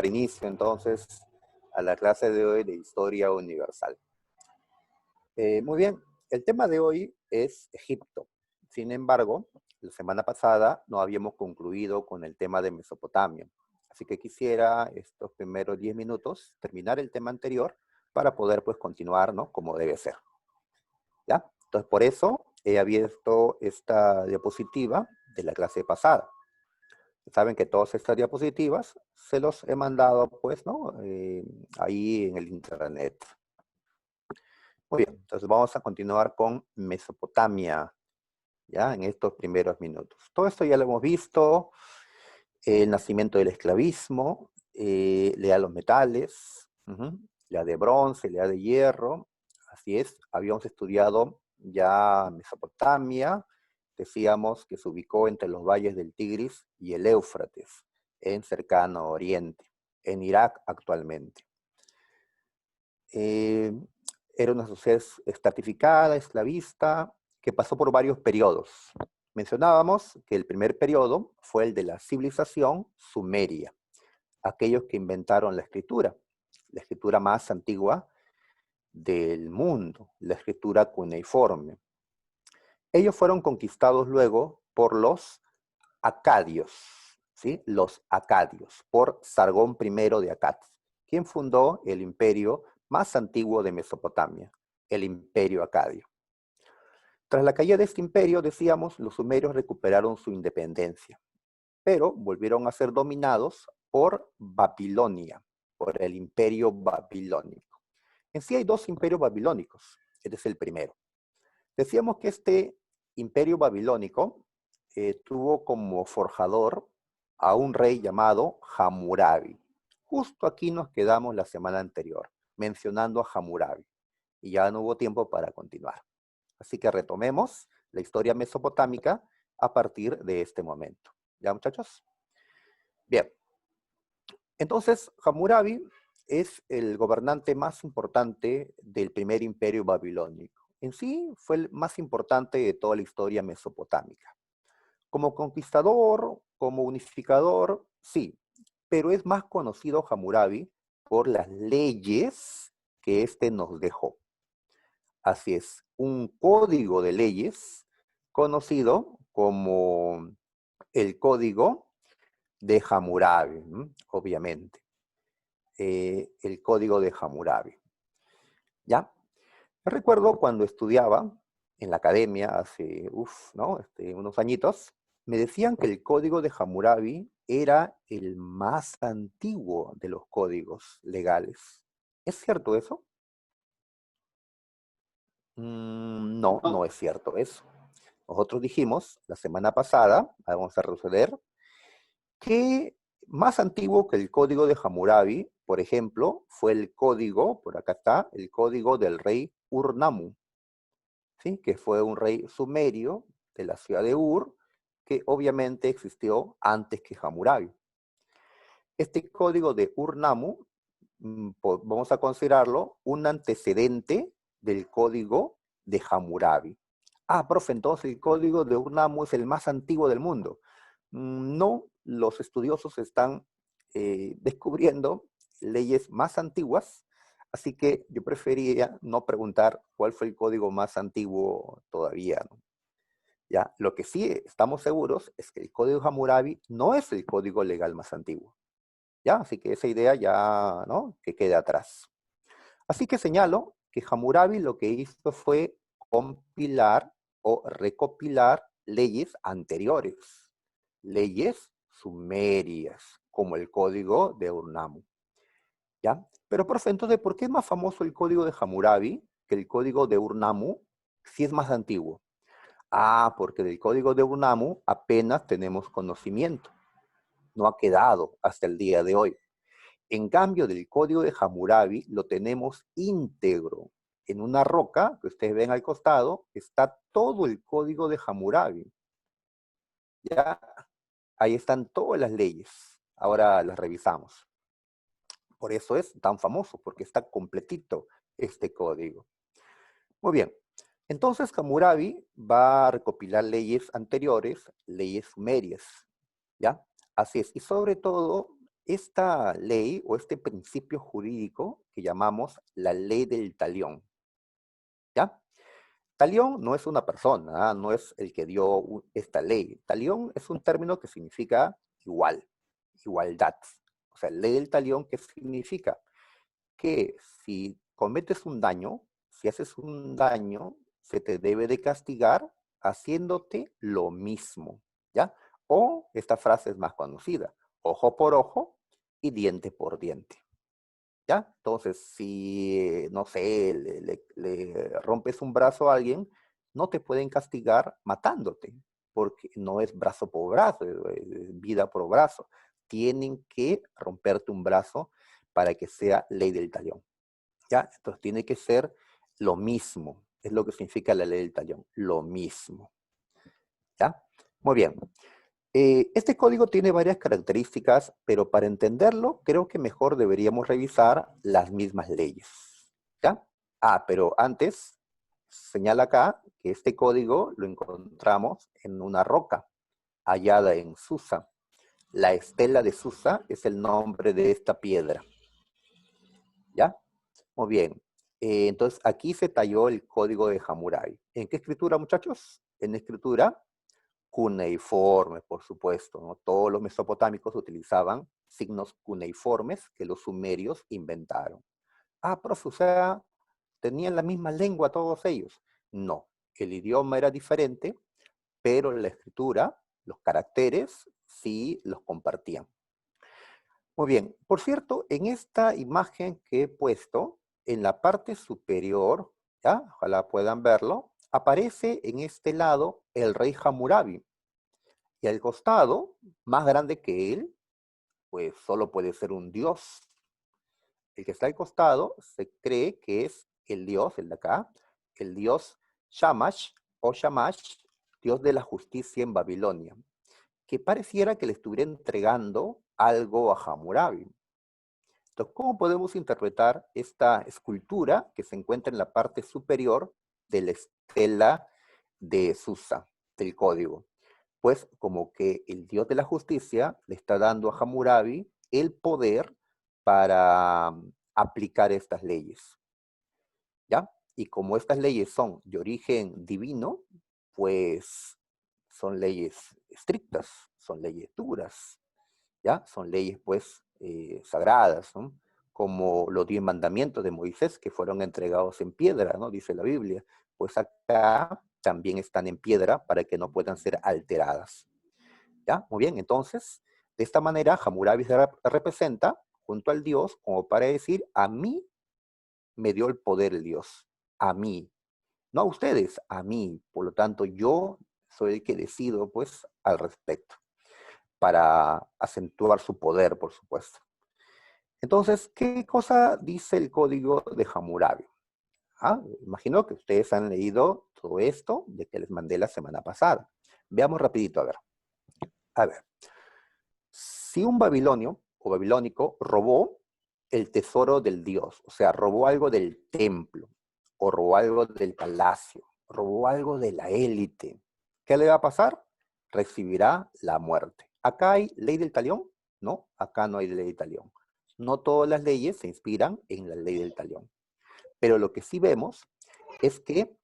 inicio entonces a la clase de hoy de Historia Universal. Muy bien, el tema de hoy es Egipto. Sin embargo, la semana pasada no habíamos concluido con el tema de Mesopotamia. Así que quisiera estos primeros 10 minutos terminar el tema anterior para poder pues continuar, ¿no? Como debe ser. ¿Ya? Entonces por eso he abierto esta diapositiva de la clase pasada. Saben que todas estas diapositivas se los he mandado, pues, ¿no? Ahí en el internet. Muy bien, entonces vamos a continuar con Mesopotamia, ¿ya? En estos primeros minutos. Todo esto ya lo hemos visto, el nacimiento del esclavismo, la edad de los metales, la de bronce, la de hierro, así es, habíamos estudiado ya Mesopotamia, decíamos que se ubicó entre los valles del Tigris y el Éufrates, en cercano Oriente, en Irak actualmente. Era una sociedad estratificada, esclavista, que pasó por varios periodos. Mencionábamos que el primer periodo fue el de la civilización sumeria, aquellos que inventaron la escritura más antigua del mundo, la escritura cuneiforme. Ellos fueron conquistados luego por los acadios, ¿sí? Los acadios, por Sargón I de Akkad, quien fundó el imperio más antiguo de Mesopotamia, el imperio acadio. Tras la caída de este imperio, decíamos, los sumerios recuperaron su independencia, pero volvieron a ser dominados por Babilonia, por el imperio babilónico. En sí hay dos imperios babilónicos, este es el primero. Decíamos que este imperio babilónico tuvo como forjador a un rey llamado Hammurabi. Justo aquí nos quedamos la semana anterior, mencionando a Hammurabi, y ya no hubo tiempo para continuar. Así que retomemos la historia mesopotámica a partir de este momento. ¿Ya, muchachos? Bien. Entonces, Hammurabi es el gobernante más importante del primer imperio babilónico. En sí, fue el más importante de toda la historia mesopotámica. Como conquistador, como unificador, sí, pero es más conocido Hammurabi por las leyes que éste nos dejó. Así es, un código de leyes conocido como el Código de Hammurabi, obviamente. El Código de Hammurabi. ¿Ya? Recuerdo cuando estudiaba en la academia hace, ¿no? Unos añitos, me decían que el Código de Hammurabi era el más antiguo de los códigos legales. ¿Es cierto eso? No, no es cierto eso. Nosotros dijimos la semana pasada, vamos a retroceder, que más antiguo que el código de Hammurabi, por ejemplo, fue el código, por acá está, el código del rey Ur-Nammu, ¿sí? Que fue un rey sumerio de la ciudad de Ur, que obviamente existió antes que Hammurabi. Este código de Ur-Nammu, vamos a considerarlo un antecedente del código de Hammurabi. Ah, profe, entonces el código de Ur-Nammu es el más antiguo del mundo. No, los estudiosos están descubriendo leyes más antiguas, así que yo preferiría no preguntar cuál fue el código más antiguo todavía, ¿no? Ya, lo que sí estamos seguros es que el código de Hammurabi no es el código legal más antiguo. ¿Ya? Así que esa idea ya, ¿no? Que quede atrás. Así que señalo que Hammurabi lo que hizo fue compilar o recopilar leyes anteriores, leyes sumerias, como el código de Ur-Nammu. ¿Ya? Pero, profe, entonces, ¿por qué es más famoso el código de Hammurabi que el código de Ur-Nammu si es más antiguo? Ah, porque del código de Ur-Nammu apenas tenemos conocimiento. No ha quedado hasta el día de hoy. En cambio, del código de Hammurabi lo tenemos íntegro. En una roca que ustedes ven al costado está todo el código de Hammurabi. Ya, ahí están todas las leyes. Ahora las revisamos. Por eso es tan famoso, porque está completito este código. Muy bien. Entonces Hammurabi va a recopilar leyes anteriores, leyes sumerias. ¿Ya? Así es. Y sobre todo esta ley o este principio jurídico que llamamos la ley del talión, ¿ya? Talión no es una persona, ¿ah? No es el que dio esta ley. Talión es un término que significa igual, igualdad. O sea, ley del talión, ¿qué significa? Que si cometes un daño, si haces un daño, se te debe de castigar haciéndote lo mismo, ¿ya? O esta frase es más conocida, ojo por ojo y diente por diente, ¿ya? Entonces, si, no sé, le rompes un brazo a alguien, no te pueden castigar matándote, porque no es brazo por brazo, es vida por brazo. Tienen que romperte un brazo para que sea ley del talión. ¿Ya? Entonces tiene que ser lo mismo, es lo que significa la ley del talión, lo mismo, ¿ya? Muy bien. Este código tiene varias características, pero para entenderlo, creo que mejor deberíamos revisar las mismas leyes, ¿ya? Pero antes, señala acá que este código lo encontramos en una roca hallada en Susa. La estela de Susa es el nombre de esta piedra, ¿ya? Muy bien. Entonces, aquí se talló el código de Hammurabi. ¿En qué escritura, muchachos? En escritura cuneiforme, por supuesto, ¿no? Todos los mesopotámicos utilizaban signos cuneiformes que los sumerios inventaron. Profe, o sea, ¿tenían la misma lengua todos ellos? No, el idioma era diferente, pero la escritura, los caracteres, sí los compartían. Muy bien, por cierto, en esta imagen que he puesto, en la parte superior, ¿ya? Ojalá puedan verlo, aparece en este lado el rey Hammurabi. Y al costado, más grande que él, pues solo puede ser un dios. El que está al costado se cree que es el dios, el de acá, el dios Shamash o Shamash, dios de la justicia en Babilonia, que pareciera que le estuviera entregando algo a Hammurabi. Entonces, ¿cómo podemos interpretar esta escultura que se encuentra en la parte superior de la estela de Susa, del código? Pues como que el dios de la justicia le está dando a Hammurabi el poder para aplicar estas leyes, ¿ya? Y como estas leyes son de origen divino, pues son leyes estrictas, son leyes duras, ¿ya? Son leyes, pues, sagradas, ¿no? Como los 10 mandamientos de Moisés que fueron entregados en piedra, ¿no? Dice la Biblia. Pues acá también están en piedra para que no puedan ser alteradas, ¿ya? Muy bien, entonces, de esta manera, Hammurabi se representa junto al Dios como para decir, a mí me dio el poder el Dios, a mí, no a ustedes, a mí. Por lo tanto, yo soy el que decido, pues, al respecto, para acentuar su poder, por supuesto. Entonces, ¿qué cosa dice el código de Hammurabi? Imagino que ustedes han leído todo esto de que les mandé la semana pasada. Veamos rapidito, a ver. A ver, si un babilonio o babilónico robó el tesoro del dios, o sea, robó algo del templo, o robó algo del palacio, robó algo de la élite, ¿qué le va a pasar? Recibirá la muerte. ¿Acá hay ley del talión? No, acá no hay ley del talión. No todas las leyes se inspiran en la ley del talión. Pero lo que sí vemos es que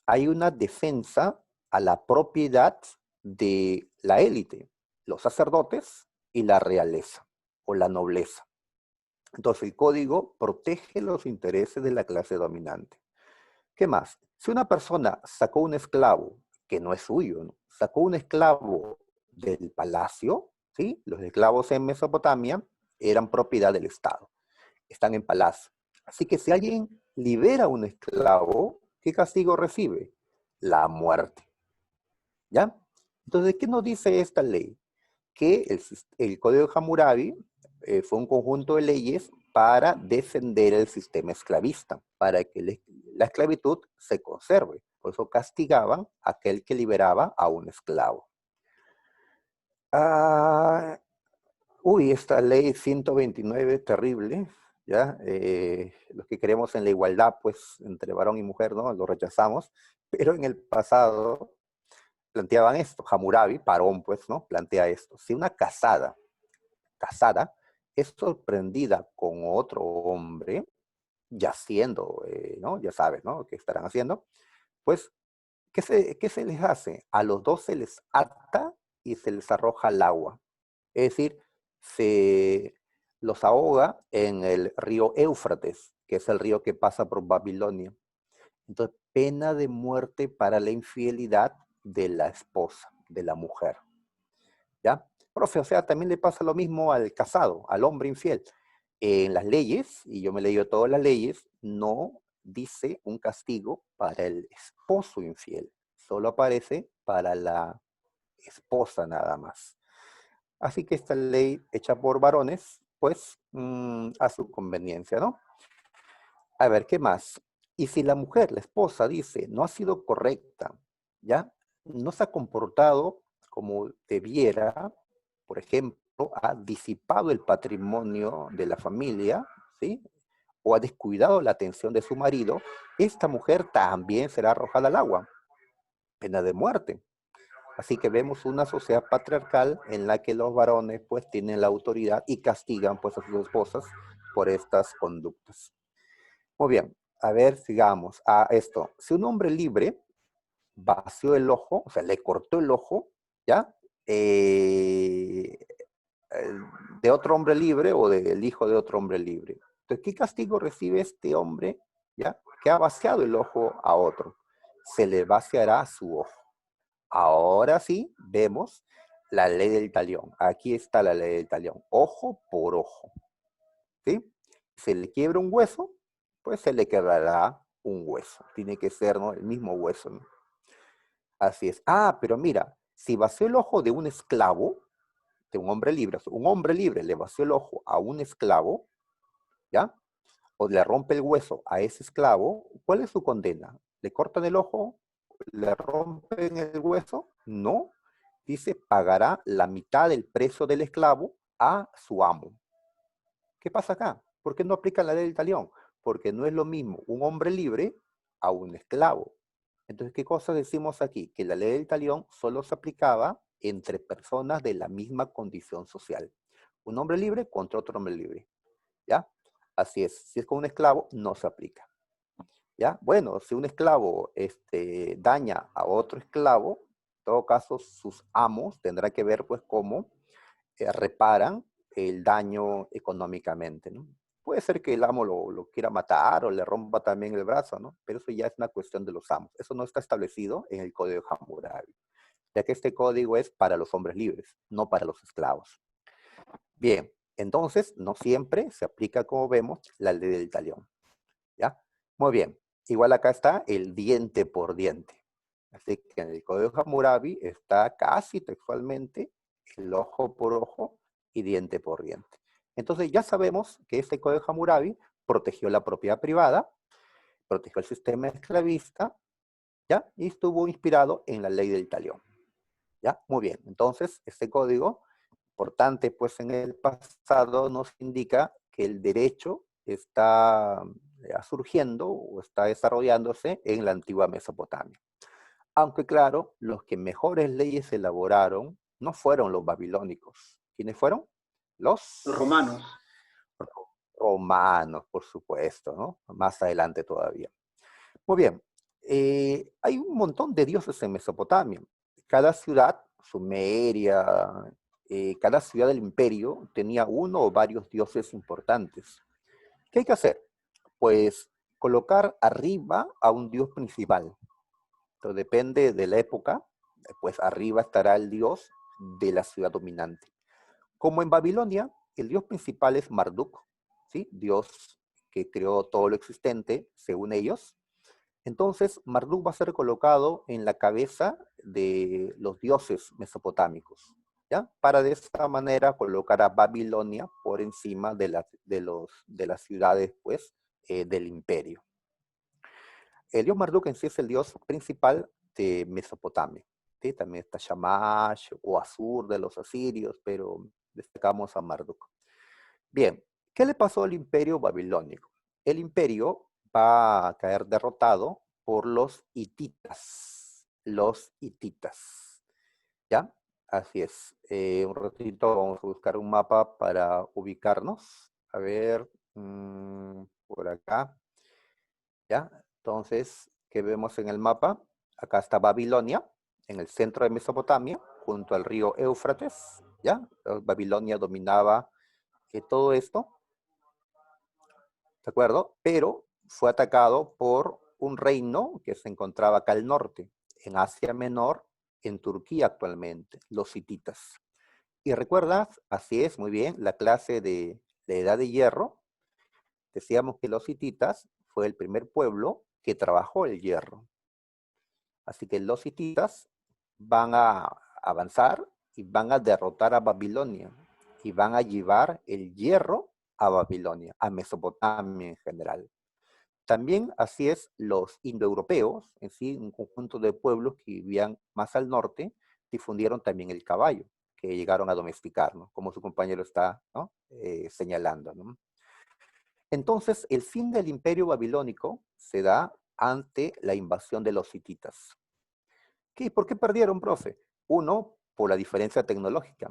hay una defensa a la propiedad de la élite, los sacerdotes y la realeza o la nobleza. Entonces el código protege los intereses de la clase dominante. ¿Qué más? Si una persona sacó un esclavo que no es suyo, ¿no? Sacó un esclavo del palacio, ¿sí? Los esclavos en Mesopotamia eran propiedad del Estado, están en palacio. Así que si alguien libera a un esclavo, ¿qué castigo recibe? La muerte, ¿ya? Entonces, ¿qué nos dice esta ley? Que el Código de Hammurabi fue un conjunto de leyes para defender el sistema esclavista, para que la esclavitud se conserve. Por eso castigaban a aquel que liberaba a un esclavo. Ah, esta ley 129, terrible, ¿ya? Los que creemos en la igualdad, pues, entre varón y mujer, ¿no? Lo rechazamos, pero en el pasado planteaban esto, Hammurabi, Parón, pues, ¿no? Plantea esto. Si una casada es sorprendida con otro hombre, yaciendo, ¿no? Ya sabes, ¿no? ¿Qué estarán haciendo? Pues, qué se les hace? A los dos se les ata y se les arroja al agua. Es decir, se los ahoga en el río Éufrates, que es el río que pasa por Babilonia. Entonces, pena de muerte para la infidelidad de la esposa, de la mujer. ¿Ya? Profe, o sea, también le pasa lo mismo al casado, al hombre infiel. En las leyes, y yo me he leído todas las leyes, no dice un castigo para el esposo infiel, solo aparece para la esposa nada más. Así que esta ley hecha por varones, pues a su conveniencia, ¿no? A ver, ¿qué más? Y si la mujer, la esposa, dice, no ha sido correcta, ¿ya? No se ha comportado como debiera, por ejemplo, ha disipado el patrimonio de la familia, ¿sí? O ha descuidado la atención de su marido, esta mujer también será arrojada al agua, pena de muerte. Así que vemos una sociedad patriarcal en la que los varones pues tienen la autoridad y castigan pues a sus esposas por estas conductas. Muy bien, a ver, sigamos a esto. Si un hombre libre vació el ojo, o sea, le cortó el ojo, ¿ya? Eh, de otro hombre libre o del hijo de otro hombre libre. Entonces, ¿qué castigo recibe este hombre, ¿ya? Que ha vaciado el ojo a otro? Se le vaciará su ojo. Ahora sí, vemos la ley del talión. Aquí está la ley del talión. Ojo por ojo. ¿Sí? Se le quiebra un hueso, pues se le quebrará un hueso. Tiene que ser, ¿no? El mismo hueso, ¿no? Así es. Ah, pero mira, si vació el ojo de un esclavo, de un hombre libre le vació el ojo a un esclavo, ¿ya? O le rompe el hueso a ese esclavo, ¿cuál es su condena? ¿Le cortan el ojo? ¿Le rompen el hueso? No. Dice, pagará la mitad del precio del esclavo a su amo. ¿Qué pasa acá? ¿Por qué no aplica la ley del talión? Porque no es lo mismo un hombre libre a un esclavo. Entonces, ¿qué cosa decimos aquí? Que la ley del talión solo se aplicaba entre personas de la misma condición social. Un hombre libre contra otro hombre libre. ¿Ya? Así es. Si es con un esclavo, no se aplica. ¿Ya? Bueno, si un esclavo daña a otro esclavo, en todo caso, sus amos tendrán que ver pues cómo reparan el daño económicamente, ¿no? Puede ser que el amo lo quiera matar o le rompa también el brazo, ¿no? Pero eso ya es una cuestión de los amos. Eso no está establecido en el Código de Hammurabi, ya que este código es para los hombres libres, no para los esclavos. Bien, entonces no siempre se aplica, como vemos, la ley del talión, ¿ya? Muy bien. Igual acá está el diente por diente. Así que en el Código de Hammurabi está casi textualmente el ojo por ojo y diente por diente. Entonces ya sabemos que este Código de Hammurabi protegió la propiedad privada, protegió el sistema esclavista, ¿ya? Y estuvo inspirado en la ley del talión, ¿ya? Muy bien. Entonces, este código, importante pues en el pasado, nos indica que el derecho está surgiendo o está desarrollándose en la antigua Mesopotamia. Aunque claro, los que mejores leyes elaboraron no fueron los babilónicos. ¿Quiénes fueron? Los Los romanos. romanos, por supuesto, ¿no? Más adelante todavía. Muy bien. Hay un montón de dioses en Mesopotamia. Cada ciudad, Sumeria, cada ciudad del imperio tenía uno o varios dioses importantes. ¿Qué hay que hacer? Pues colocar arriba a un dios principal. Entonces, depende de la época, pues arriba estará el dios de la ciudad dominante. Como en Babilonia, el dios principal es Marduk, ¿sí? Dios que creó todo lo existente, según ellos. Entonces, Marduk va a ser colocado en la cabeza de los dioses mesopotámicos, ¿ya? Para de esta manera colocar a Babilonia por encima de las ciudades, pues, del imperio. El dios Marduk en sí es el dios principal de Mesopotamia. ¿Sí? También está Shamash o Asur de los asirios, pero destacamos a Marduk. Bien, ¿qué le pasó al imperio babilónico? El imperio va a caer derrotado por los hititas. Los hititas. ¿Ya? Así es. Un ratito vamos a buscar un mapa para ubicarnos. A ver, por acá. ¿Ya? Entonces, ¿qué vemos en el mapa? Acá está Babilonia, en el centro de Mesopotamia, junto al río Éufrates. ¿Ya? Babilonia dominaba todo esto, ¿de acuerdo? Pero fue atacado por un reino que se encontraba acá al norte, en Asia Menor, en Turquía actualmente, los hititas. Y recuerdas, así es, muy bien, la clase de Edad de Hierro, decíamos que los hititas fue el primer pueblo que trabajó el hierro. Así que los hititas van a avanzar y van a derrotar a Babilonia y van a llevar el hierro a Babilonia, a Mesopotamia en general. También así es los indoeuropeos, en sí, un conjunto de pueblos que vivían más al norte, difundieron también el caballo, que llegaron a domesticar, ¿no? Como su compañero está, ¿no? Señalando, ¿no? Entonces, el fin del imperio babilónico se da ante la invasión de los hititas. ¿Por qué perdieron, profe? Uno, por la diferencia tecnológica.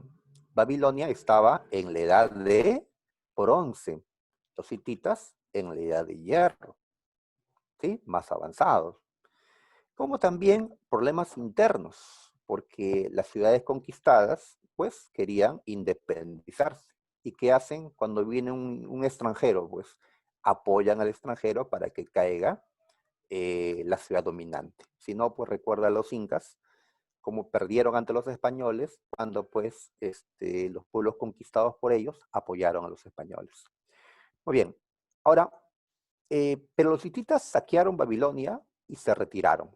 Babilonia estaba en la edad de bronce, los hititas en la edad de hierro, ¿sí? Más avanzados. Como también problemas internos, porque las ciudades conquistadas, pues, querían independizarse. ¿Y qué hacen cuando viene un extranjero? Pues, apoyan al extranjero para que caiga la ciudad dominante. Si no, pues recuerda a los incas, como perdieron ante los españoles, cuando pues los pueblos conquistados por ellos apoyaron a los españoles. Muy bien, ahora, pero los hititas saquearon Babilonia y se retiraron.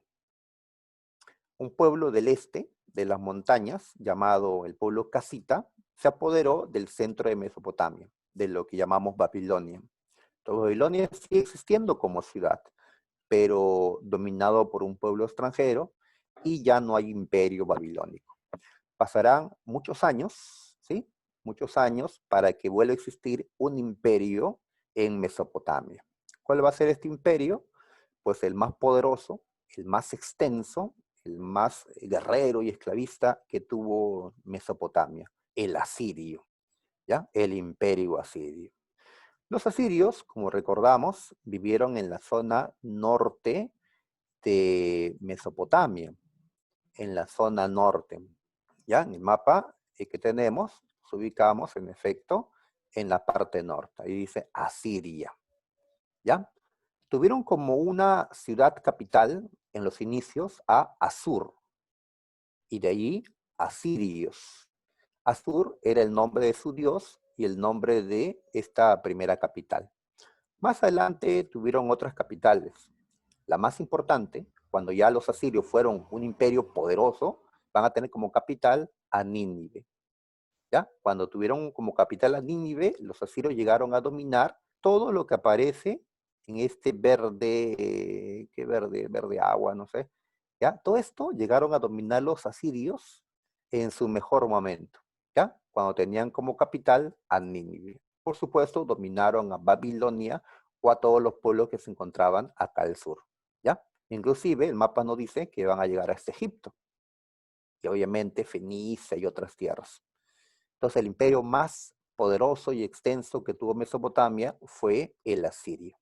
Un pueblo del este, de las montañas, llamado el pueblo casita, se apoderó del centro de Mesopotamia, de lo que llamamos Babilonia. Entonces, Babilonia sigue existiendo como ciudad, pero dominado por un pueblo extranjero y ya no hay imperio babilónico. Pasarán muchos años, ¿sí? Muchos años para que vuelva a existir un imperio en Mesopotamia. ¿Cuál va a ser este imperio? Pues el más poderoso, el más extenso, el más guerrero y esclavista que tuvo Mesopotamia, el asirio, ¿ya? El imperio asirio. Los asirios, como recordamos, vivieron en la zona norte de Mesopotamia, en la zona norte. ¿Ya? En el mapa que tenemos, nos ubicamos en efecto en la parte norte. Ahí dice Asiria. ¿Ya? Tuvieron como una ciudad capital en los inicios a Asur, y de ahí Asirios. Asur era el nombre de su dios y el nombre de esta primera capital. Más adelante tuvieron otras capitales. La más importante, cuando ya los asirios fueron un imperio poderoso, van a tener como capital a Nínive. ¿Ya? Cuando tuvieron como capital a Nínive, los asirios llegaron a dominar todo lo que aparece en este verde, ¿qué verde? Verde agua, no sé. ¿Ya? Todo esto llegaron a dominar los asirios en su mejor momento, ¿ya? Cuando tenían como capital a Nínive. Por supuesto, dominaron a Babilonia o a todos los pueblos que se encontraban acá al sur, ¿ya? Inclusive el mapa nos dice que van a llegar hasta Egipto y obviamente Fenicia y otras tierras. Entonces el imperio más poderoso y extenso que tuvo Mesopotamia fue el asirio,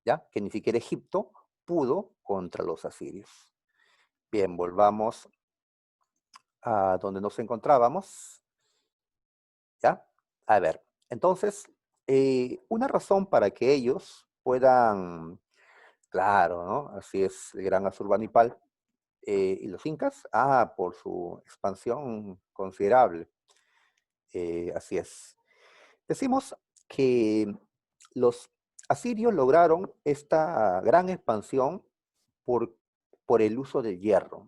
¿ya? Que ni siquiera Egipto pudo contra los asirios. Bien, volvamos a donde nos encontrábamos, ¿ya? A ver, entonces, una razón para que ellos puedan, claro, ¿no? Así es, el gran Asurbanipal, y los incas, por su expansión considerable, así es. Decimos que los asirios lograron esta gran expansión por, por el uso del hierro.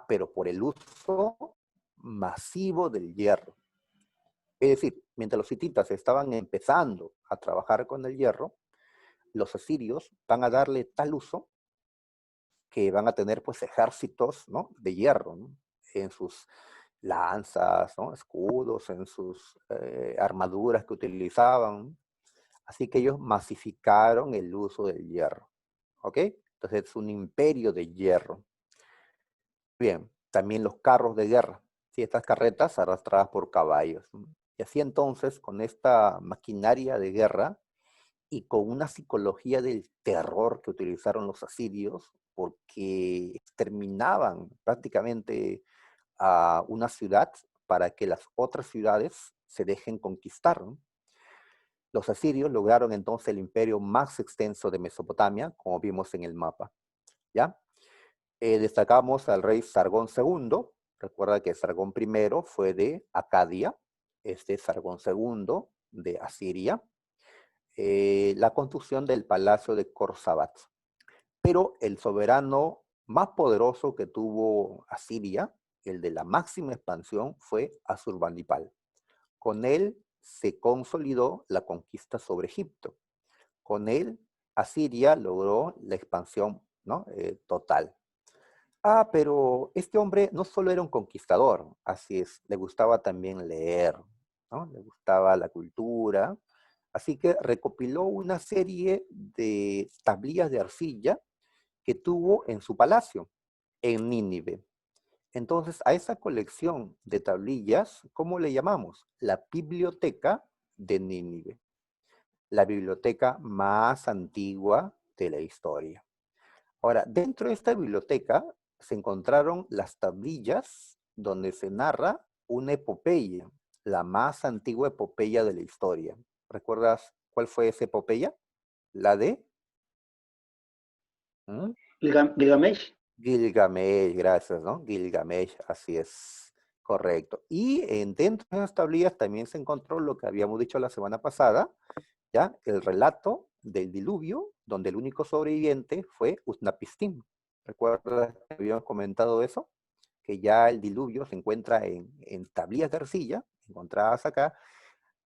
Pero por el uso masivo del hierro. Es decir, mientras los hititas estaban empezando a trabajar con el hierro, los asirios van a darle tal uso que van a tener pues ejércitos, ¿no? De hierro, ¿no? En sus lanzas, ¿no? Escudos, en sus armaduras que utilizaban. Así que ellos masificaron el uso del hierro. ¿Ok? Entonces es un imperio de hierro. Bien, también los carros de guerra. Sí, estas carretas arrastradas por caballos. Y así entonces, con esta maquinaria de guerra y con una psicología del terror que utilizaron los asirios, porque exterminaban prácticamente a una ciudad para que las otras ciudades se dejen conquistar, ¿no? Los asirios lograron entonces el imperio más extenso de Mesopotamia, como vimos en el mapa, ¿ya? Destacamos al rey Sargón II. Recuerda que Sargón I fue de Acadia, este Sargón II de Asiria. La construcción del palacio de Corsabat. Pero el soberano más poderoso que tuvo Asiria, el de la máxima expansión, fue Asurbanipal. Con él se consolidó la conquista sobre Egipto. Con él, Asiria logró la expansión, ¿no? Total. Pero este hombre no solo era un conquistador, así es, le gustaba también leer, ¿no? Le gustaba la cultura, así que recopiló una serie de tablillas de arcilla que tuvo en su palacio, en Nínive. Entonces, a esa colección de tablillas, ¿cómo le llamamos? La Biblioteca de Nínive, la biblioteca más antigua de la historia. Ahora, dentro de esta biblioteca se encontraron las tablillas donde se narra una epopeya, la más antigua epopeya de la historia. ¿Recuerdas cuál fue esa epopeya? La de ¿Mm? Gilgamesh. Gilgamesh, gracias, ¿no? Gilgamesh, así es, correcto. Y dentro de esas tablillas también se encontró lo que habíamos dicho la semana pasada, ¿ya? El relato del diluvio, donde el único sobreviviente fue Utnapishtim. ¿Recuerdas que habíamos comentado eso? Que ya el diluvio se encuentra en tablillas de arcilla, encontradas acá,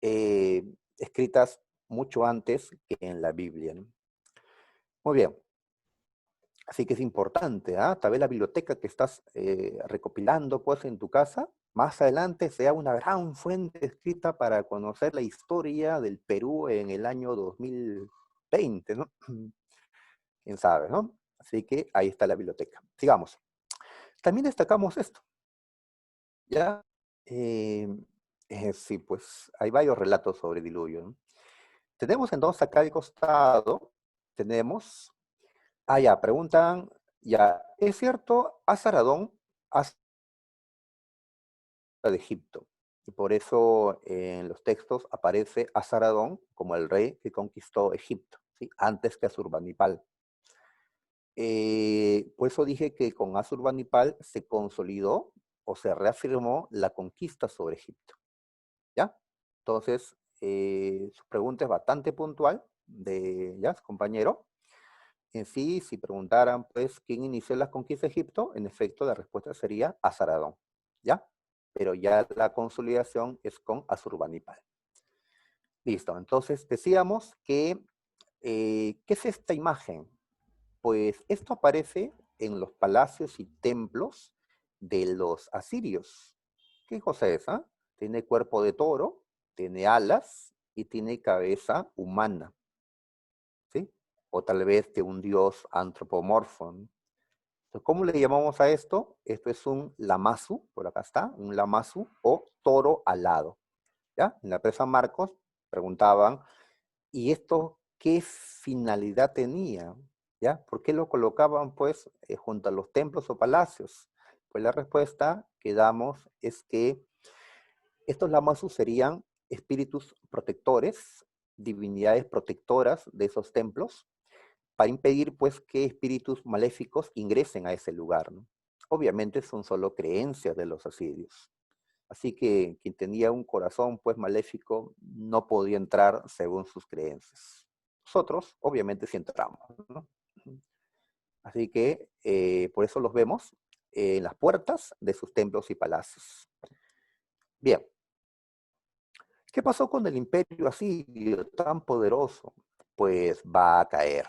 escritas mucho antes que en la Biblia, ¿no? Muy bien. Así que es importante, ¿ah? Tal vez la biblioteca que estás recopilando pues, en tu casa, más adelante sea una gran fuente escrita para conocer la historia del Perú en el año 2020, ¿no? Quién sabe, ¿no? Así que ahí está la biblioteca. Sigamos. También destacamos esto, ¿ya? Eh, sí, pues hay varios relatos sobre diluvio, ¿no? Tenemos entonces acá al costado, tenemos, ya, preguntan, ya, ¿es cierto, Azaradón de Egipto? Y por eso en los textos aparece Azaradón como el rey que conquistó Egipto, ¿sí? Antes que Asurbanipal. Por eso dije que con Asurbanipal se consolidó o se reafirmó la conquista sobre Egipto, ¿ya? Entonces, su pregunta es bastante puntual, ¿ya, compañero? En sí, si preguntaran, pues, ¿quién inició las conquistas de Egipto? En efecto, la respuesta sería Azaradón, ¿ya? Pero ya la consolidación es con Asurbanipal. Listo, entonces decíamos que, ¿qué es esta imagen? Pues esto aparece en los palacios y templos de los asirios. ¿Qué cosa es? Ah? Tiene cuerpo de toro, tiene alas y tiene cabeza humana, ¿sí? O tal vez de un dios antropomorfo, ¿no? Entonces, ¿cómo le llamamos a esto? Esto es un lamazu, por acá está, un lamazu o toro alado, ¿ya? En la presa Marcos preguntaban, ¿y esto qué finalidad tenía? ¿Ya? ¿Por qué lo colocaban, pues, junto a los templos o palacios? Pues la respuesta que damos es que estos lamazu serían espíritus protectores, divinidades protectoras de esos templos, para impedir, pues, que espíritus maléficos ingresen a ese lugar, ¿no? Obviamente son solo creencias de los asirios. Así que quien tenía un corazón pues maléfico no podía entrar según sus creencias. Nosotros obviamente sí entramos, ¿no? Así que por eso los vemos en las puertas de sus templos y palacios. Bien, ¿qué pasó con el imperio asirio tan poderoso? Pues va a caer.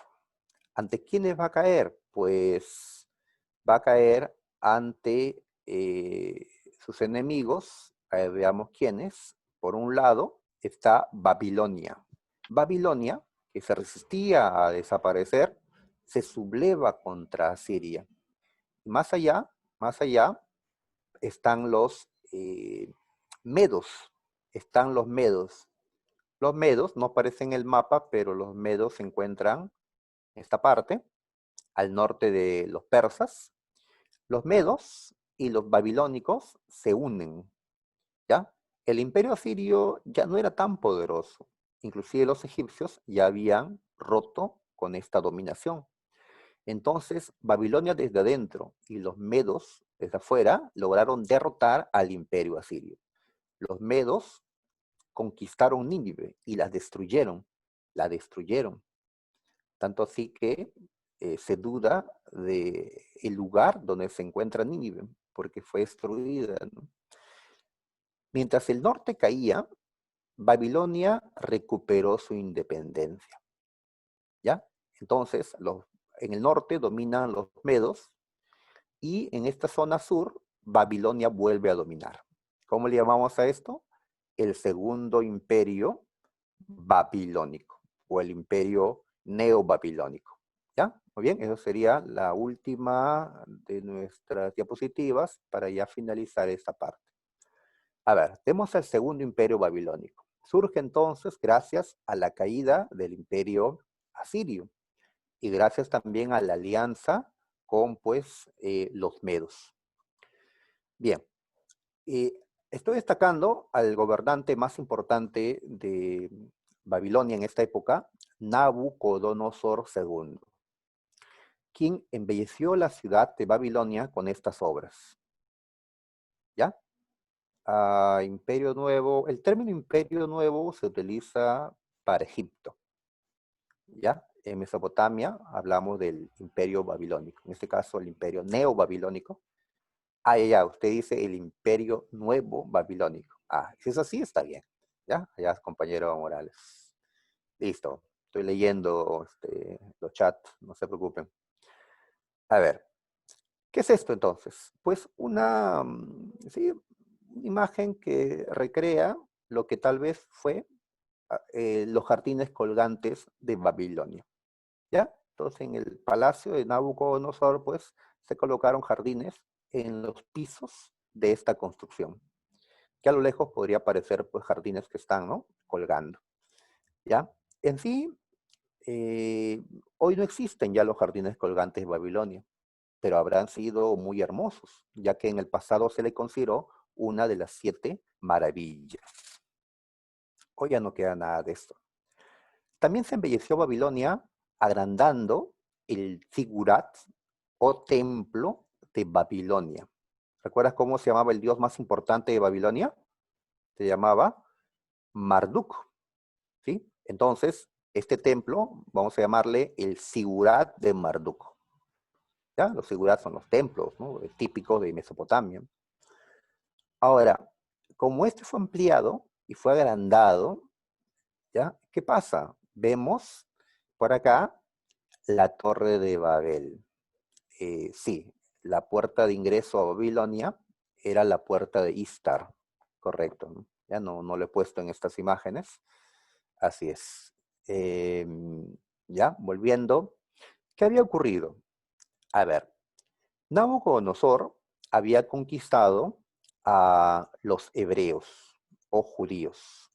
¿Ante quiénes va a caer? Pues va a caer ante sus enemigos, veamos quiénes. Por un lado está Babilonia. Babilonia, que se resistía a desaparecer, se subleva contra Siria. Más allá están los eh, medos. Están los medos. Los medos no aparecen en el mapa, pero los medos se encuentran en esta parte, al norte de los persas. Los medos y los babilónicos se unen, ¿ya? El imperio asirio ya no era tan poderoso. Inclusive los egipcios ya habían roto con esta dominación. Entonces, Babilonia desde adentro y los medos desde afuera lograron derrotar al imperio asirio. Los medos conquistaron Nínive y la destruyeron. Tanto así que se duda del lugar donde se encuentra Nínive, porque fue destruida, ¿no? Mientras el norte caía, Babilonia recuperó su independencia, ¿ya? Entonces, en el norte dominan los medos y en esta zona sur, Babilonia vuelve a dominar. ¿Cómo le llamamos a esto? El segundo imperio babilónico o el imperio neobabilónico. ¿Ya? Muy bien, eso sería la última de nuestras diapositivas para ya finalizar esta parte. A ver, tenemos el segundo imperio babilónico. Surge entonces gracias a la caída del imperio asirio y gracias también a la alianza con pues los medos. Bien, estoy destacando al gobernante más importante de Babilonia en esta época, Nabucodonosor II, quien embelleció la ciudad de Babilonia con estas obras. ¿Ya? Imperio Nuevo, el término Imperio Nuevo se utiliza para Egipto. ¿Ya? En Mesopotamia hablamos del Imperio Babilónico, en este caso el Imperio Neobabilónico. Ya, usted dice el Imperio Nuevo Babilónico. Si es así, está bien. ¿Ya? Ya, compañero Morales. Listo. Estoy leyendo los chats, no se preocupen. A ver, ¿qué es esto entonces? Pues sí, una imagen que recrea lo que tal vez fue los jardines colgantes de Babilonia. ¿Ya? Entonces en el palacio de Nabucodonosor, pues, se colocaron jardines en los pisos de esta construcción, que a lo lejos podría parecer, pues, jardines que están, ¿no?, colgando, ¿ya? En sí, hoy no existen ya los jardines colgantes de Babilonia, pero habrán sido muy hermosos, ya que en el pasado se le consideró una de las 7 maravillas. Hoy ya no queda nada de esto. También se embelleció Babilonia agrandando el Zigurat o templo de Babilonia. ¿Recuerdas cómo se llamaba el dios más importante de Babilonia? Se llamaba Marduk, ¿sí? Entonces, este templo, vamos a llamarle el Zigurat de Marduk. ¿Ya? Los Zigurat son los templos, ¿no?, típicos de Mesopotamia. Ahora, como este fue ampliado y fue agrandado, ¿ya? ¿Qué pasa? Vemos por acá la Torre de Babel. Sí, la puerta de ingreso a Babilonia era la puerta de Istar, correcto, ¿no? Ya no lo he puesto en estas imágenes. Así es. Ya, volviendo. ¿Qué había ocurrido? A ver, Nabucodonosor había conquistado a los hebreos o judíos.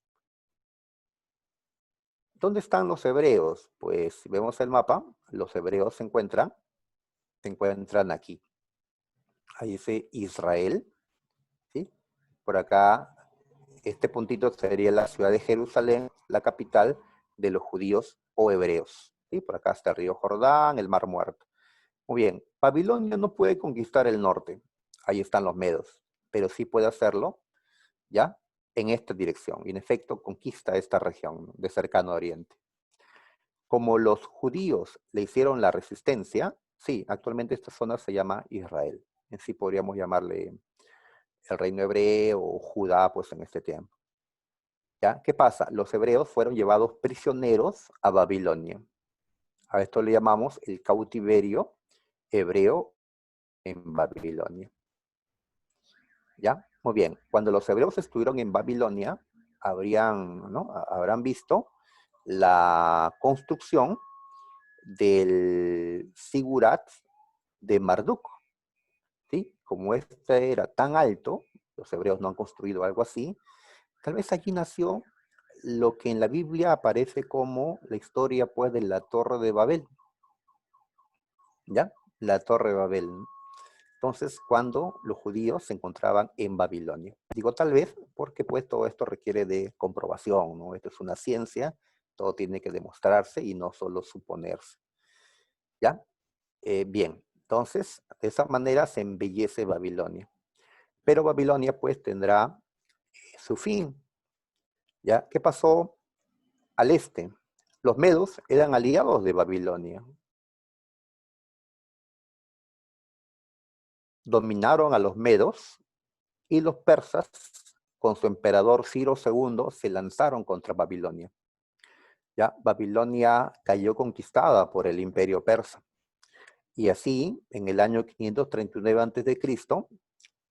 ¿Dónde están los hebreos? Pues si vemos el mapa, los hebreos se encuentran aquí. Ahí dice Israel, ¿sí? Por acá, este puntito sería la ciudad de Jerusalén, la capital de los judíos o hebreos, ¿sí? Por acá está el río Jordán, el Mar Muerto. Muy bien, Babilonia no puede conquistar el norte, ahí están los medos, pero sí puede hacerlo, ¿ya?, en esta dirección. Y en efecto, conquista esta región de cercano oriente. Como los judíos le hicieron la resistencia, sí, actualmente esta zona se llama Israel. En sí podríamos llamarle el reino hebreo o Judá, pues en este tiempo. ¿Ya? ¿Qué pasa? Los hebreos fueron llevados prisioneros a Babilonia. A esto le llamamos el cautiverio hebreo en Babilonia. ¿Ya? Muy bien. Cuando los hebreos estuvieron en Babilonia, habrán visto la construcción del Zigurat de Marduk, ¿sí? Como este era tan alto, los hebreos no han construido algo así, tal vez allí nació lo que en la Biblia aparece como la historia pues de la Torre de Babel, ¿ya? La Torre de Babel, ¿no? Entonces, cuando los judíos se encontraban en Babilonia. Digo tal vez porque pues todo esto requiere de comprobación, ¿no? Esto es una ciencia, todo tiene que demostrarse y no solo suponerse, ¿ya? Bien, entonces, de esa manera se embellece Babilonia. Pero Babilonia pues tendrá su fin, ¿ya? ¿Qué pasó al este? Los medos eran aliados de Babilonia. Dominaron a los medos y los persas, con su emperador Ciro II, se lanzaron contra Babilonia. Ya, Babilonia cayó conquistada por el imperio persa. Y así, en el año 539 a.C.,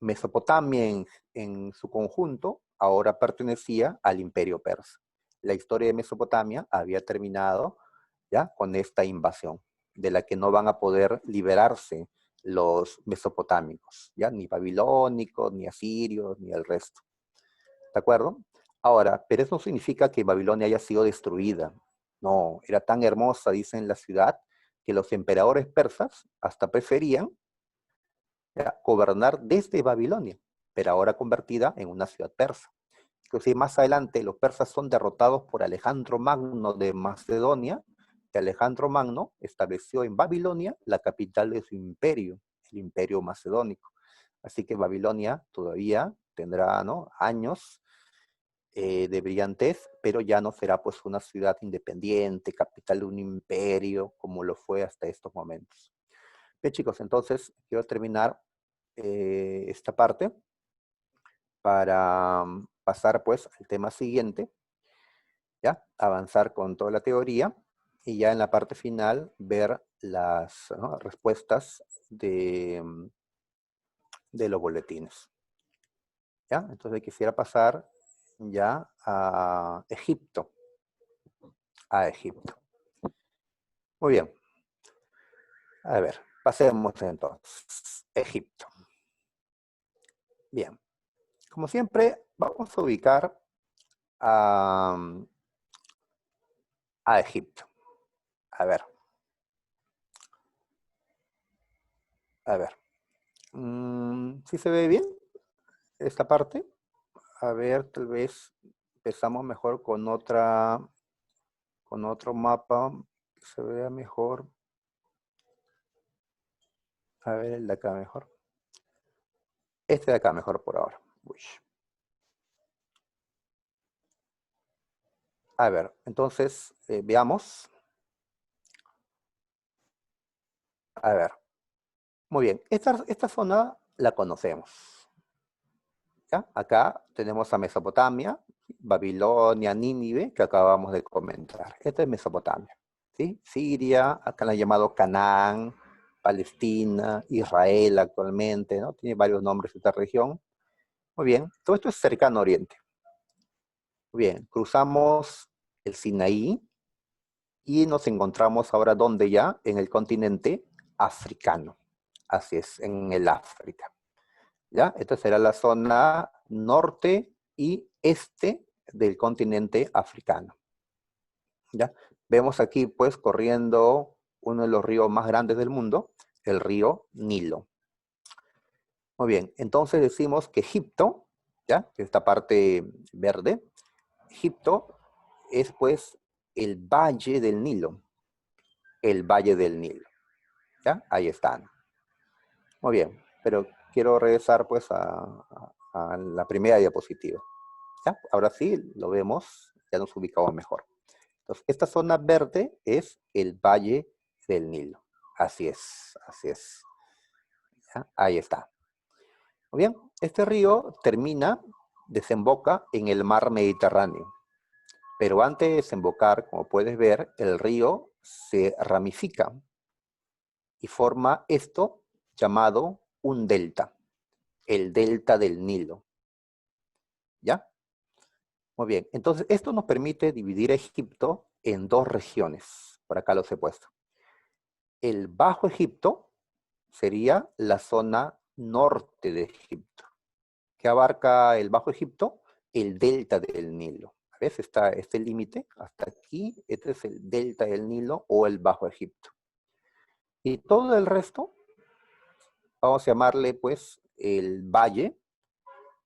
Mesopotamia en su conjunto ahora pertenecía al imperio persa. La historia de Mesopotamia había terminado ya con esta invasión, de la que no van a poder liberarse los mesopotámicos, ya ni babilónicos, ni asirios, ni el resto. ¿De acuerdo? Ahora, pero eso no significa que Babilonia haya sido destruida. No, era tan hermosa, dicen, la ciudad, que los emperadores persas hasta preferían ya, gobernar desde Babilonia, pero ahora convertida en una ciudad persa. Inclusive más adelante los persas son derrotados por Alejandro Magno de Macedonia, que Alejandro Magno estableció en Babilonia la capital de su imperio, el imperio macedónico. Así que Babilonia todavía tendrá, ¿no?, años de brillantez, pero ya no será pues una ciudad independiente, capital de un imperio, como lo fue hasta estos momentos. Bien, chicos, entonces quiero terminar esta parte para pasar pues al tema siguiente, ¿ya? Avanzar con toda la teoría y ya en la parte final ver las, ¿no?, respuestas de los boletines, ¿ya? Entonces quisiera pasar ya a Egipto, Muy bien, a ver, pasemos entonces. Egipto. Bien, como siempre, vamos a ubicar a, a Egipto. A ver, a ver. ¿Sí se ve bien esta parte? A ver, tal vez empezamos mejor con otro mapa que se vea mejor. A ver, el de acá mejor. Este de acá mejor por ahora. Uy. A ver, entonces, veamos. A ver, muy bien. Esta zona la conocemos, ¿ya? Acá tenemos a Mesopotamia, Babilonia, Nínive, que acabamos de comentar. Esta es Mesopotamia, ¿sí? Siria, acá la han llamado Canaán, Palestina, Israel actualmente, ¿no? Tiene varios nombres esta región. Muy bien, todo esto es cercano a Oriente. Muy bien, cruzamos el Sinaí y nos encontramos ahora, ¿dónde ya? En el continente africano. Así es, en el África. ¿Ya? Esta será la zona norte y este del continente africano. ¿Ya? Vemos aquí, pues, corriendo uno de los ríos más grandes del mundo, el río Nilo. Muy bien, entonces decimos que Egipto, ¿ya?, esta parte verde, Egipto es, pues, el valle del Nilo, el valle del Nilo. ¿Ya? Ahí están. Muy bien, pero quiero regresar, pues, a la primera diapositiva. ¿Ya? Ahora sí, lo vemos, ya nos ubicamos mejor. Entonces, esta zona verde es el Valle del Nilo. Así es, así es. ¿Ya? Ahí está. Muy bien, este río desemboca en el mar Mediterráneo. Pero antes de desembocar, como puedes ver, el río se ramifica y forma esto llamado un delta, el delta del Nilo. ¿Ya? Muy bien, entonces esto nos permite dividir a Egipto en dos regiones. Por acá los he puesto. El Bajo Egipto sería la zona norte de Egipto. que abarca el Bajo Egipto, el delta del Nilo. ¿Ves? Está este límite hasta aquí, este es el delta del Nilo o el Bajo Egipto. Y todo el resto, vamos a llamarle pues el valle,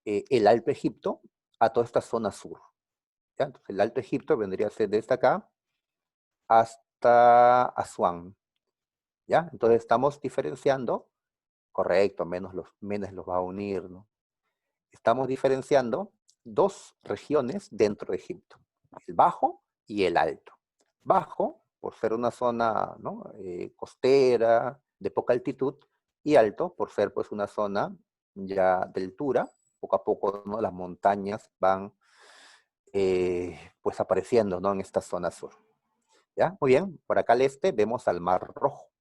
el Alto Egipto, a toda esta zona sur. ¿Ya? Entonces el Alto Egipto vendría a ser desde acá hasta Asuán. ¿Ya? Entonces estamos diferenciando, correcto, menos los va a unir, ¿no? Estamos diferenciando dos regiones dentro de Egipto, el Bajo y el Alto. Bajo, por ser una zona, ¿no? Costera, de poca altitud, y alto, por ser pues una zona ya de altura. Poco a poco, ¿no? Las montañas van pues apareciendo, ¿no? En esta zona sur. ¿Ya? Muy bien, por acá al este vemos al Mar Rojo,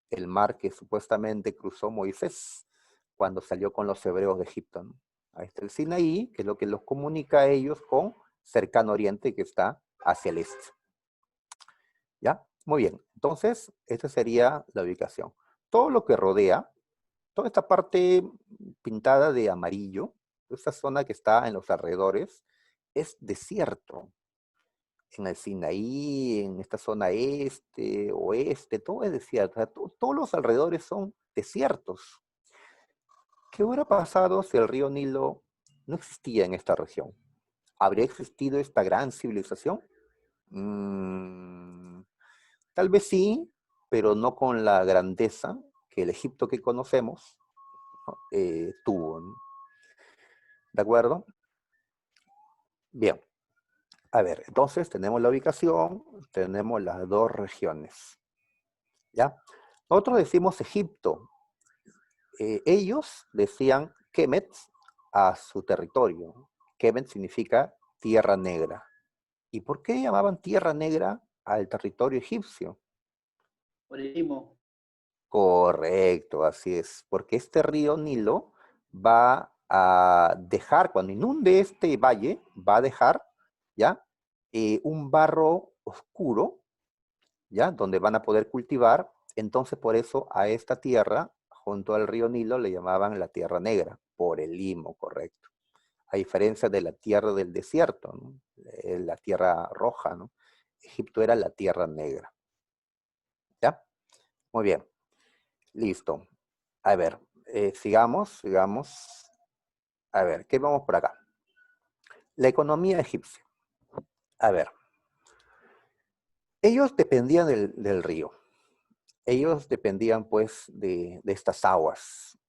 el mar que supuestamente cruzó Moisés cuando salió con los hebreos de Egipto, ¿no? Ahí está el Sinaí, que es lo que los comunica a ellos con Cercano Oriente, que está hacia el este. ¿Ya? Muy bien, entonces, esta sería la ubicación. Todo lo que rodea, toda esta parte pintada de amarillo, esta zona que está en los alrededores, es desierto. En el Sinaí, en esta zona este, oeste, todo es desierto. O sea, todos los alrededores son desiertos. ¿Qué hubiera pasado si el río Nilo no existía en esta región? ¿Habría existido esta gran civilización? Tal vez sí, pero no con la grandeza que el Egipto que conocemos, ¿no? Tuvo, ¿no? ¿De acuerdo? Bien. A ver, entonces tenemos la ubicación, tenemos las dos regiones. ¿Ya? Nosotros decimos Egipto. Ellos decían Kemet a su territorio. Kemet significa tierra negra. ¿Y por qué llamaban tierra negra al territorio egipcio? Por el limo. Correcto, así es. Porque este río Nilo va a dejar, cuando inunde este valle, va a dejar, ¿ya? Un barro oscuro, ¿ya? Donde van a poder cultivar. Entonces, por eso a esta tierra, junto al río Nilo, le llamaban la Tierra Negra, por el limo, correcto. A diferencia de la tierra del desierto, ¿no? La tierra roja, ¿no? Egipto era la Tierra Negra. ¿Ya? Muy bien. Listo. A ver, sigamos. A ver, ¿qué vamos por acá? La economía egipcia. A ver, ellos dependían del río. Ellos dependían, pues, de estas aguas.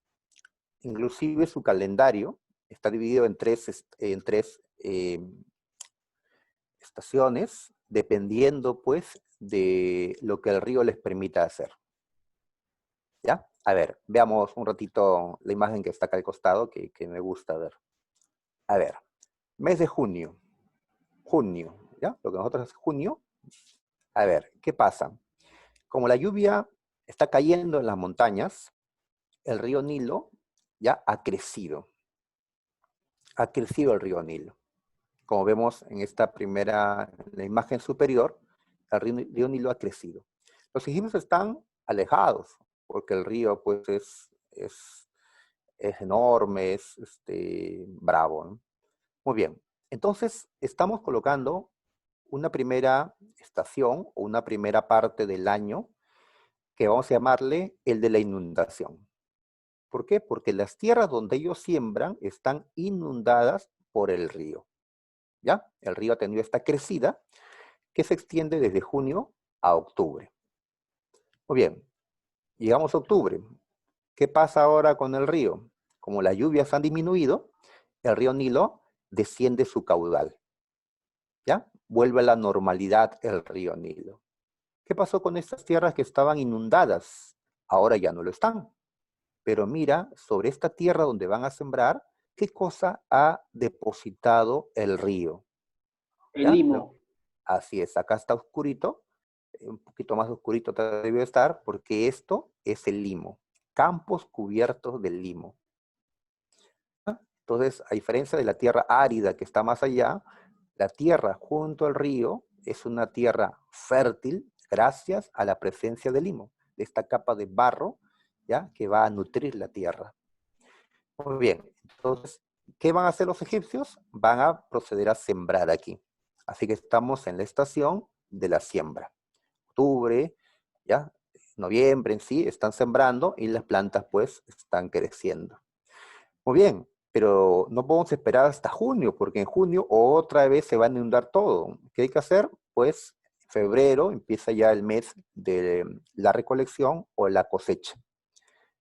Inclusive su calendario está dividido en tres estaciones, dependiendo, pues, de lo que el río les permita hacer. ¿Ya? A ver, veamos un ratito la imagen que está acá al costado, que me gusta ver. A ver, mes de junio. Junio, ¿ya? Lo que nosotros es junio. A ver, ¿qué pasa? Como la lluvia está cayendo en las montañas, el río Nilo ya ha crecido. Ha crecido el río Nilo. Como vemos en esta primera, en la imagen superior, el río Nilo ha crecido. Los egipcios están alejados, porque el río pues es enorme, es bravo, ¿no? Muy bien, entonces estamos colocando una primera estación o una primera parte del año que vamos a llamarle el de la inundación. ¿Por qué? Porque las tierras donde ellos siembran están inundadas por el río. ¿Ya? El río ha tenido esta crecida que se extiende desde junio a octubre. Muy bien, llegamos a octubre. ¿Qué pasa ahora con el río? Como las lluvias han disminuido, el río Nilo desciende su caudal. ¿Ya? Vuelve a la normalidad el río Nilo. ¿Qué pasó con estas tierras que estaban inundadas? Ahora ya no lo están. Pero mira, sobre esta tierra donde van a sembrar, ¿qué cosa ha depositado el río? El ¿Ya? limo. Así es, acá está oscurito, un poquito más oscurito debe estar, porque esto es el limo, campos cubiertos del limo. ¿Ah? Entonces, a diferencia de la tierra árida que está más allá, la tierra junto al río es una tierra fértil gracias a la presencia del limo, de esta capa de barro, ¿ya? Que va a nutrir la tierra. Muy bien, entonces ¿qué van a hacer los egipcios? Van a proceder a sembrar aquí. Así que estamos en la estación de la siembra. Octubre, ya, noviembre en sí, están sembrando y las plantas pues están creciendo. Muy bien, pero no podemos esperar hasta junio, porque en junio otra vez se va a inundar todo. ¿Qué hay que hacer? Pues en febrero empieza ya el mes de la recolección o la cosecha.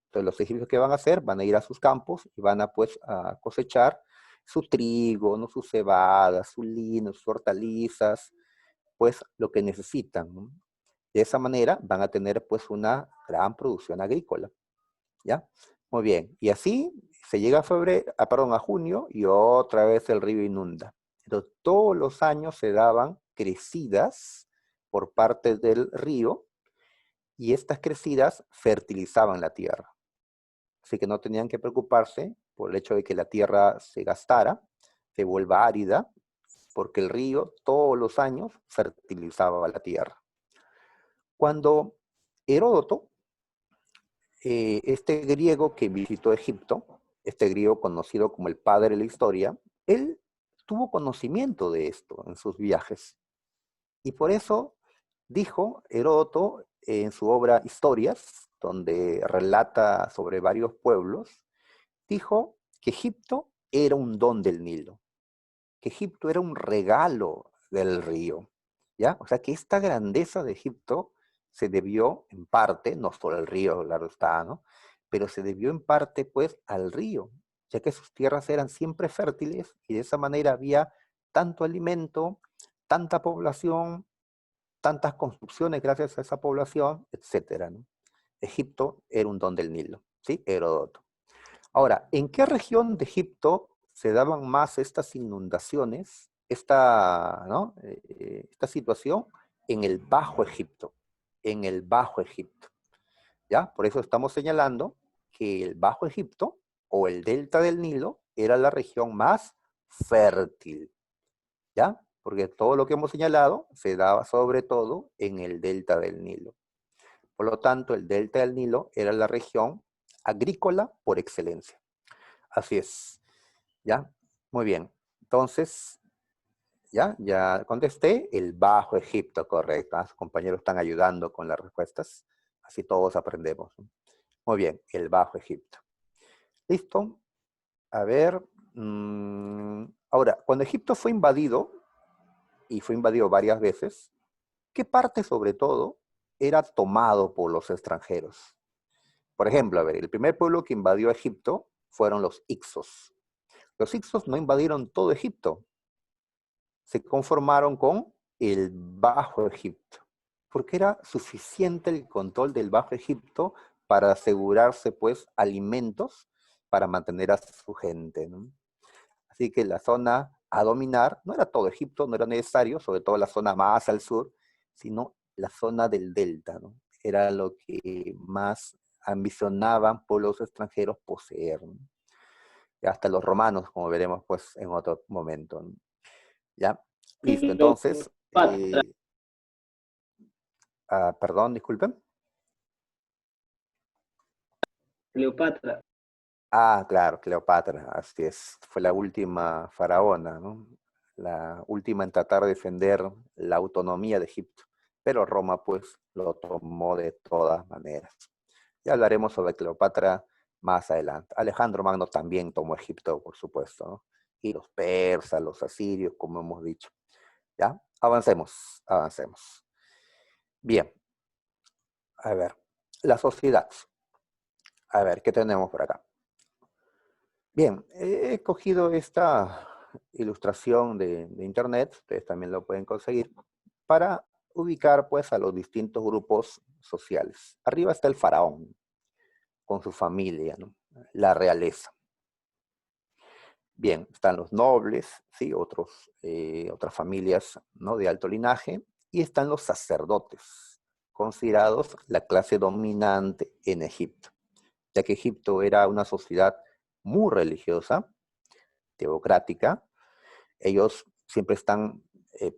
Entonces los egipcios, ¿qué van a hacer? Van a ir a sus campos y van a pues a cosechar su trigo, ¿no? Su cebada, su lino, sus hortalizas, pues lo que necesitan, ¿no? De esa manera van a tener pues una gran producción agrícola, ¿ya? Muy bien, y así se llega a febrero, perdón, a junio y otra vez el río inunda. Entonces todos los años se daban crecidas por parte del río y estas crecidas fertilizaban la tierra. Así que no tenían que preocuparse por el hecho de que la tierra se gastara, se vuelva árida, porque el río todos los años fertilizaba la tierra. Cuando Heródoto, este griego que visitó Egipto, este griego conocido como el padre de la historia, él tuvo conocimiento de esto en sus viajes. Y por eso dijo Heródoto en su obra Historias, donde relata sobre varios pueblos, dijo que Egipto era un don del Nilo, que Egipto era un regalo del río, ¿ya? O sea que esta grandeza de Egipto se debió en parte, no solo al río, claro está, ¿no? Pero se debió en parte, pues, al río, ya que sus tierras eran siempre fértiles y de esa manera había tanto alimento, tanta población, tantas construcciones gracias a esa población, etcétera, ¿no? Egipto era un don del Nilo, ¿sí? Heródoto. Ahora, ¿en qué región de Egipto se daban más estas inundaciones, ¿no? Esta situación? En el Bajo Egipto, en el Bajo Egipto, ¿ya? Por eso estamos señalando que el Bajo Egipto o el delta del Nilo era la región más fértil, ¿ya? Porque todo lo que hemos señalado se daba sobre todo en el delta del Nilo. Por lo tanto, el delta del Nilo era la región agrícola por excelencia. Así es. ¿Ya? Muy bien. Entonces, ya contesté. El Bajo Egipto, correcto. Sus compañeros están ayudando con las respuestas. Así todos aprendemos. Muy bien, el Bajo Egipto. ¿Listo? A ver. Ahora, cuando Egipto fue invadido, y fue invadido varias veces, ¿qué parte sobre todo era tomado por los extranjeros? Por ejemplo, a ver, el primer pueblo que invadió Egipto fueron los Hicsos. Los Hicsos no invadieron todo Egipto, se conformaron con el Bajo Egipto, porque era suficiente el control del Bajo Egipto para asegurarse, pues, alimentos para mantener a su gente, ¿no? Así que la zona a dominar no era todo Egipto, no era necesario, sobre todo la zona más al sur, sino la zona del delta, ¿no? Era lo que más ambicionaban pueblos extranjeros poseer, ¿no? Y hasta los romanos, como veremos pues en otro momento, ¿no? ¿Ya? Listo, entonces, Cleopatra, perdón, disculpen. Cleopatra. Claro, Cleopatra, así es, fue la última faraona, ¿no? La última en tratar de defender la autonomía de Egipto, pero Roma pues lo tomó de todas maneras. Ya hablaremos sobre Cleopatra más adelante. Alejandro Magno también tomó Egipto, por supuesto, ¿no? Y los persas, los asirios, como hemos dicho. ¿Ya? Avancemos, avancemos. Bien, a ver, la sociedad. A ver, ¿qué tenemos por acá? Bien, he cogido esta ilustración de internet, ustedes también lo pueden conseguir, para ubicar pues a los distintos grupos sociales. Arriba está el faraón, con su familia, ¿no? La realeza. Bien, están los nobles, ¿sí? Otras familias, ¿no? De alto linaje, y están los sacerdotes, considerados la clase dominante en Egipto, ya que Egipto era una sociedad muy religiosa, teocrática. Ellos siempre están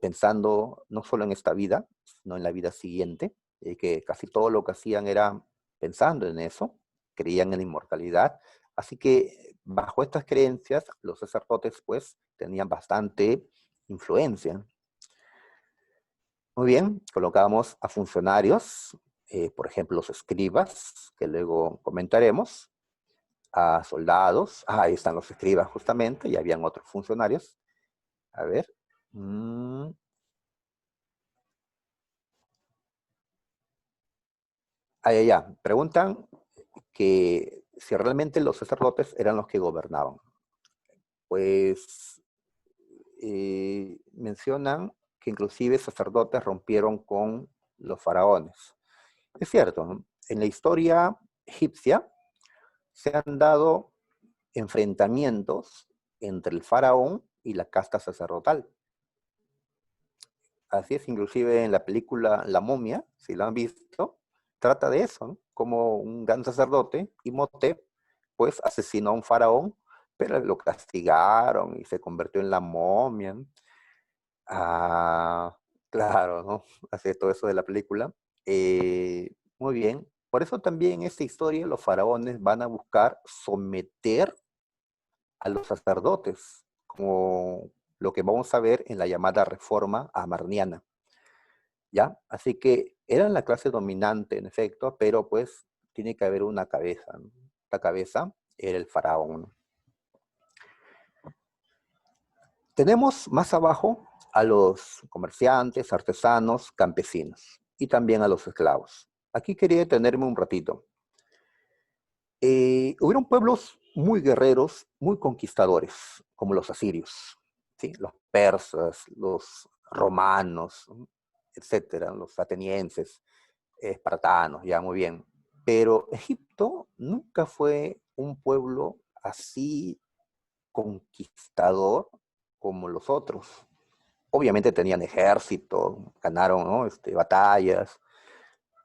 pensando no solo en esta vida, sino en la vida siguiente, que casi todo lo que hacían era pensando en eso, creían en la inmortalidad, Así que bajo estas creencias, los sacerdotes pues tenían bastante influencia. Muy bien, colocamos a funcionarios, por ejemplo, los escribas, que luego comentaremos, a soldados, ahí están los escribas justamente, y habían otros funcionarios. A ver. Ahí ya, preguntan que si realmente los sacerdotes eran los que gobernaban. Pues mencionan que inclusive sacerdotes rompieron con los faraones. Es cierto, ¿no? En la historia egipcia se han dado enfrentamientos entre el faraón y la casta sacerdotal. Así es, inclusive en la película La Momia, si la han visto, trata de eso, ¿no? Como un gran sacerdote, Imhotep, pues asesinó a un faraón, pero lo castigaron y se convirtió en la momia, ¿no? Ah, claro, ¿no? Así es todo eso de la película. Muy bien. Por eso también en esta historia los faraones van a buscar someter a los sacerdotes, como lo que vamos a ver en la llamada reforma amarniana. ¿Ya? Así que eran la clase dominante, en efecto, pero pues tiene que haber una cabeza, ¿no? La cabeza era el faraón, ¿no? Tenemos más abajo a los comerciantes, artesanos, campesinos y también a los esclavos. Aquí quería detenerme un ratito. Hubieron pueblos muy guerreros, muy conquistadores, como los asirios, ¿sí? Los persas, los romanos, etcétera, los atenienses, espartanos, ya muy bien. Pero Egipto nunca fue un pueblo así conquistador como los otros. Obviamente tenían ejército, ganaron, ¿no? Batallas,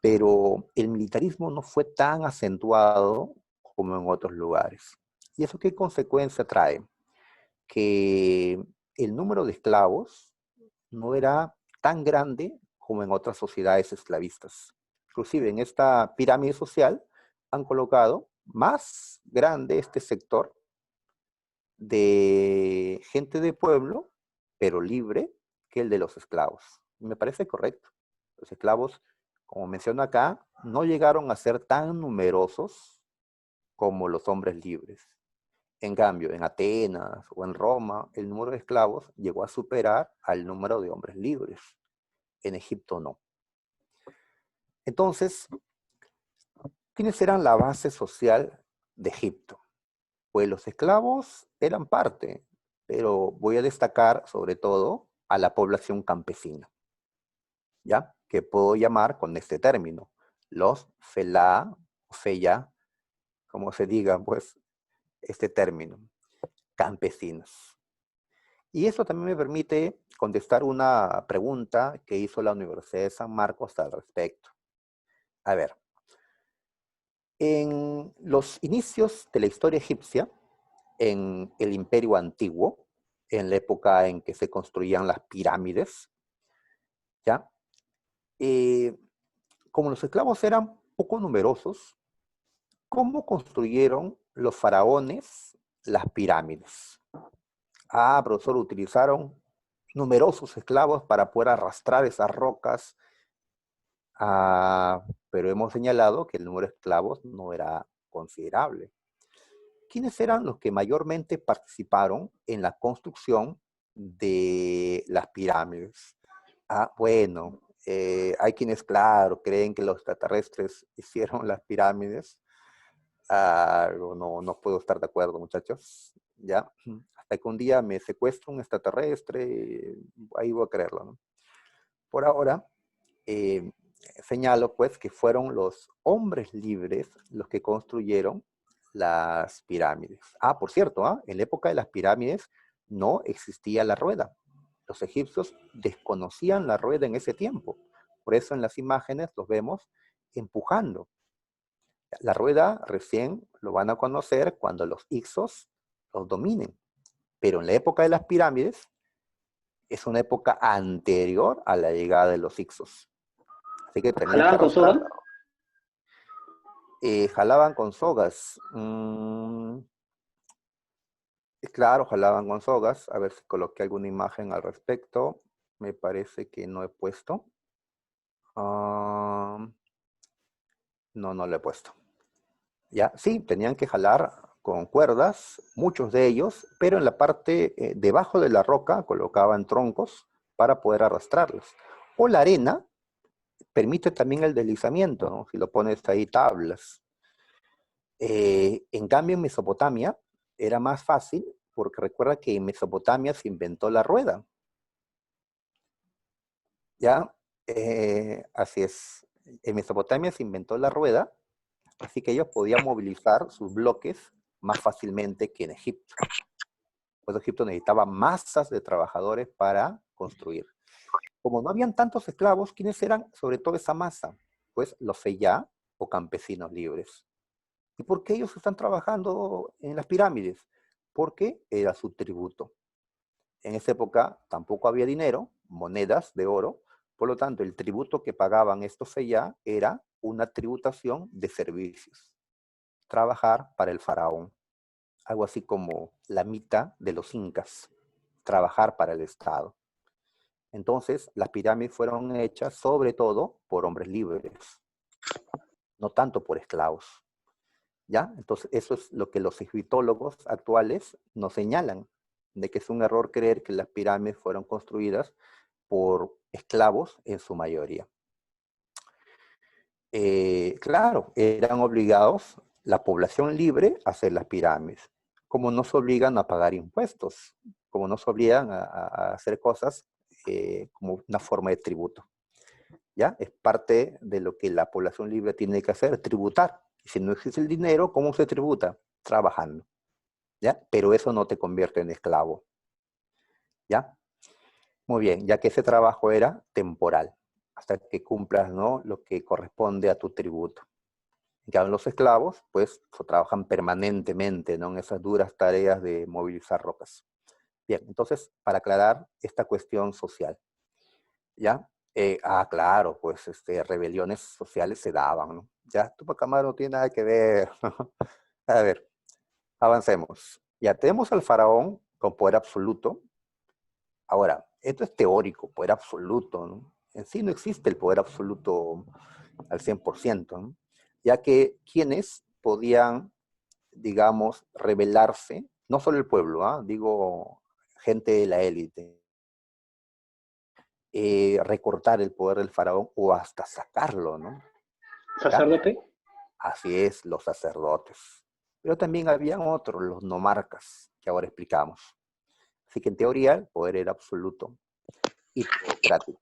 pero el militarismo no fue tan acentuado como en otros lugares. ¿Y eso qué consecuencia trae? Que el número de esclavos no era tan grande como en otras sociedades esclavistas. Inclusive en esta pirámide social han colocado más grande este sector de gente de pueblo, pero libre, que el de los esclavos. Me parece correcto. Los esclavos, como menciono acá, no llegaron a ser tan numerosos como los hombres libres. En cambio, en Atenas o en Roma, el número de esclavos llegó a superar al número de hombres libres. En Egipto no. Entonces, ¿quiénes eran la base social de Egipto? Pues los esclavos eran parte, pero voy a destacar sobre todo a la población campesina, ¿ya? Que puedo llamar con este término, los felá, o feya, como se diga, pues, este término, campesinos. Y eso también me permite contestar una pregunta que hizo la Universidad de San Marcos al respecto. A ver, en los inicios de la historia egipcia, en el Imperio Antiguo, en la época en que se construían las pirámides, ¿ya? Como los esclavos eran poco numerosos, ¿cómo construyeron los faraones las pirámides? Ah, profesor, utilizaron numerosos esclavos para poder arrastrar esas rocas, pero hemos señalado que el número de esclavos no era considerable. ¿Quiénes eran los que mayormente participaron en la construcción de las pirámides? Ah, bueno, hay quienes, claro, creen que los extraterrestres hicieron las pirámides. No puedo estar de acuerdo, muchachos. ¿Ya? Hasta que un día me secuestre un extraterrestre, ahí voy a creerlo, ¿no? Por ahora, eh, señalo pues que fueron los hombres libres los que construyeron las pirámides. Ah, por cierto, en la época de las pirámides no existía la rueda. Los egipcios desconocían la rueda en ese tiempo. Por eso en las imágenes los vemos empujando. La rueda recién lo van a conocer cuando los Ixos los dominen. Pero en la época de las pirámides es una época anterior a la llegada de los Ixos. Así que tenían que ¿Jalaban con arrastrar. soga? Jalaban con sogas. Claro, jalaban con sogas. A ver si coloqué alguna imagen al respecto. Me parece que no he puesto. Ah, no, no lo he puesto. ¿Ya? Sí, tenían que jalar con cuerdas, muchos de ellos, pero en la parte debajo de la roca colocaban troncos para poder arrastrarlos. O la arena permite también el deslizamiento, ¿no? Si lo pones ahí tablas. En cambio, en Mesopotamia era más fácil, porque recuerda que en Mesopotamia se inventó la rueda, ¿ya? Así es. En Mesopotamia se inventó la rueda, así que ellos podían movilizar sus bloques más fácilmente que en Egipto. Pues Egipto necesitaba masas de trabajadores para construir. Como no habían tantos esclavos, ¿quiénes eran sobre todo esa masa? Pues los feyá o campesinos libres. ¿Y por qué ellos están trabajando en las pirámides? Porque era su tributo. En esa época tampoco había dinero, monedas de oro, por lo tanto el tributo que pagaban estos feyá era una tributación de servicios. Trabajar para el faraón. Algo así como la mitad de los incas. Trabajar para el Estado. Entonces, las pirámides fueron hechas sobre todo por hombres libres, no tanto por esclavos. ¿Ya? Entonces, eso es lo que los egiptólogos actuales nos señalan, de que es un error creer que las pirámides fueron construidas por esclavos en su mayoría. Claro, eran obligados la población libre a hacer las pirámides, como no se obligan a pagar impuestos, como no se obligan a hacer cosas como una forma de tributo. ¿Ya? Es parte de lo que la población libre tiene que hacer, tributar. Y si no existe el dinero, ¿cómo se tributa? Trabajando. ¿Ya? Pero eso no te convierte en esclavo. ¿Ya? Muy bien, ya que ese trabajo era temporal, hasta que cumplas, ¿no?, lo que corresponde a tu tributo. En cambio, los esclavos, pues, trabajan permanentemente, ¿no?, en esas duras tareas de movilizar rocas. Bien, entonces, para aclarar esta cuestión social, ¿ya? Claro, pues, rebeliones sociales se daban, ¿no? Ya, Tupac Amaru no tiene nada que ver. A ver, avancemos. Ya tenemos al faraón con poder absoluto. Ahora, esto es teórico, poder absoluto, ¿no? En sí no existe el poder absoluto al 100%, ¿no? Ya que quienes podían, digamos, rebelarse, no solo el pueblo, digo, gente de la élite, recortar el poder del faraón o hasta sacarlo, ¿no? ¿Ya? ¿Sacerdote? Así es, los sacerdotes. Pero también habían otros, los nomarcas, que ahora explicamos. Así que en teoría el poder era absoluto y teocrático.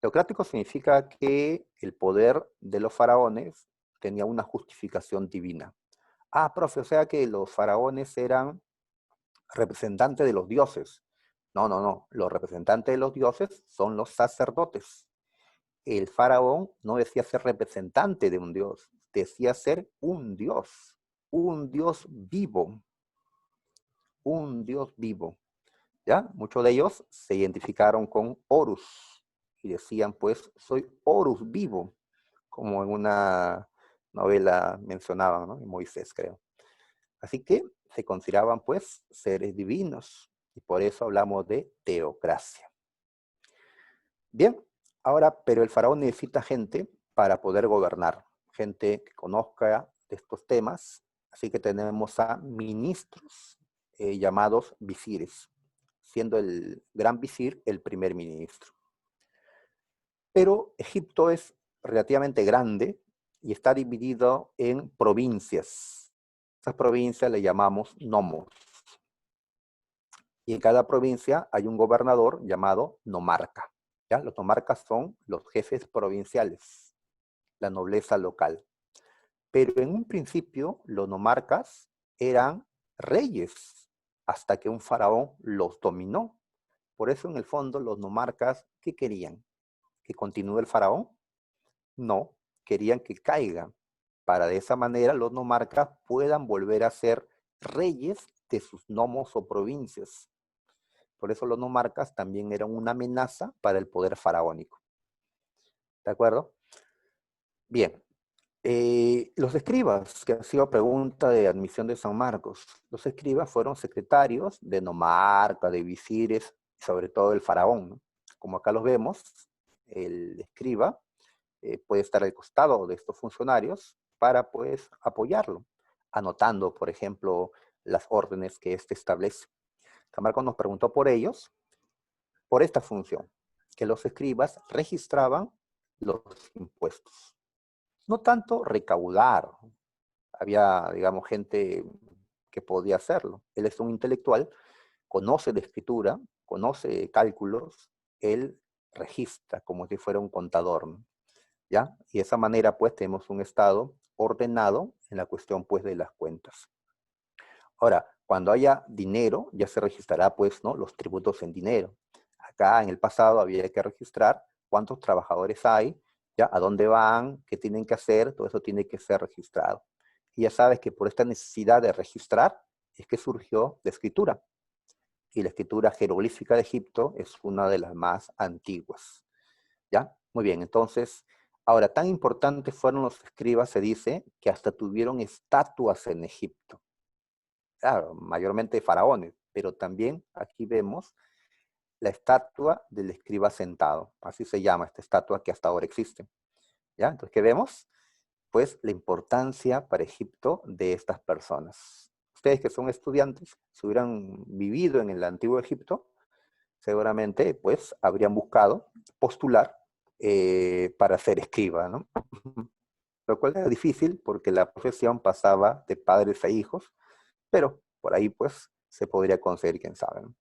Teocrático significa que el poder de los faraones tenía una justificación divina. Profe, o sea que los faraones eran representantes de los dioses. No, no, no. Los representantes de los dioses son los sacerdotes. El faraón no decía ser representante de un dios, decía ser un dios vivo, un dios vivo. ¿Ya? Muchos de ellos se identificaron con Horus y decían, pues, soy Horus vivo, como en una novela mencionaban, ¿no?, en Moisés, creo. Así que se consideraban, pues, seres divinos, y por eso hablamos de teocracia. Bien, ahora, pero el faraón necesita gente para poder gobernar, gente que conozca de estos temas, así que tenemos a ministros llamados visires, siendo el gran visir el primer ministro. Pero Egipto es relativamente grande y está dividido en provincias. Esas provincias le llamamos nomos. Y en cada provincia hay un gobernador llamado nomarca. ¿Ya? Los nomarcas son los jefes provinciales, la nobleza local. Pero en un principio los nomarcas eran reyes hasta que un faraón los dominó. Por eso en el fondo los nomarcas, ¿qué querían? ¿Que continúe el faraón? No, querían que caiga, para de esa manera los nomarcas puedan volver a ser reyes de sus nomos o provincias. Por eso los nomarcas también eran una amenaza para el poder faraónico. ¿De acuerdo? Bien. Los escribas, que ha sido pregunta de admisión de San Marcos, los escribas fueron secretarios de nomarca, de visires, y sobre todo el faraón, ¿no? Como acá los vemos, el escriba puede estar al costado de estos funcionarios para, pues, apoyarlo, anotando, por ejemplo, las órdenes que éste establece. San Marcos nos preguntó por ellos, por esta función, que los escribas registraban los impuestos. No tanto recaudar, había, digamos, gente que podía hacerlo. Él es un intelectual, conoce de escritura, conoce cálculos, él registra como si fuera un contador, ¿no? ¿Ya? Y de esa manera, pues, tenemos un estado ordenado en la cuestión, pues, de las cuentas. Ahora, cuando haya dinero, ya se registrará, pues, ¿no?, los tributos en dinero. Acá, en el pasado, había que registrar cuántos trabajadores hay, ya, a dónde van, qué tienen que hacer, todo eso tiene que ser registrado. Y ya sabes que por esta necesidad de registrar es que surgió la escritura. Y la escritura jeroglífica de Egipto es una de las más antiguas. ¿Ya? Muy bien, entonces, ahora, tan importantes fueron los escribas, se dice, que hasta tuvieron estatuas en Egipto. Claro, mayormente faraones, pero también aquí vemos la estatua del escriba sentado. Así se llama esta estatua que hasta ahora existe. ¿Ya? Entonces, ¿qué vemos? Pues la importancia para Egipto de estas personas. Ustedes que son estudiantes, si hubieran vivido en el antiguo Egipto, seguramente pues habrían buscado postular para ser escriba, ¿no? Lo cual era difícil porque la profesión pasaba de padres a hijos, pero por ahí pues se podría conseguir, quién sabe, ¿no?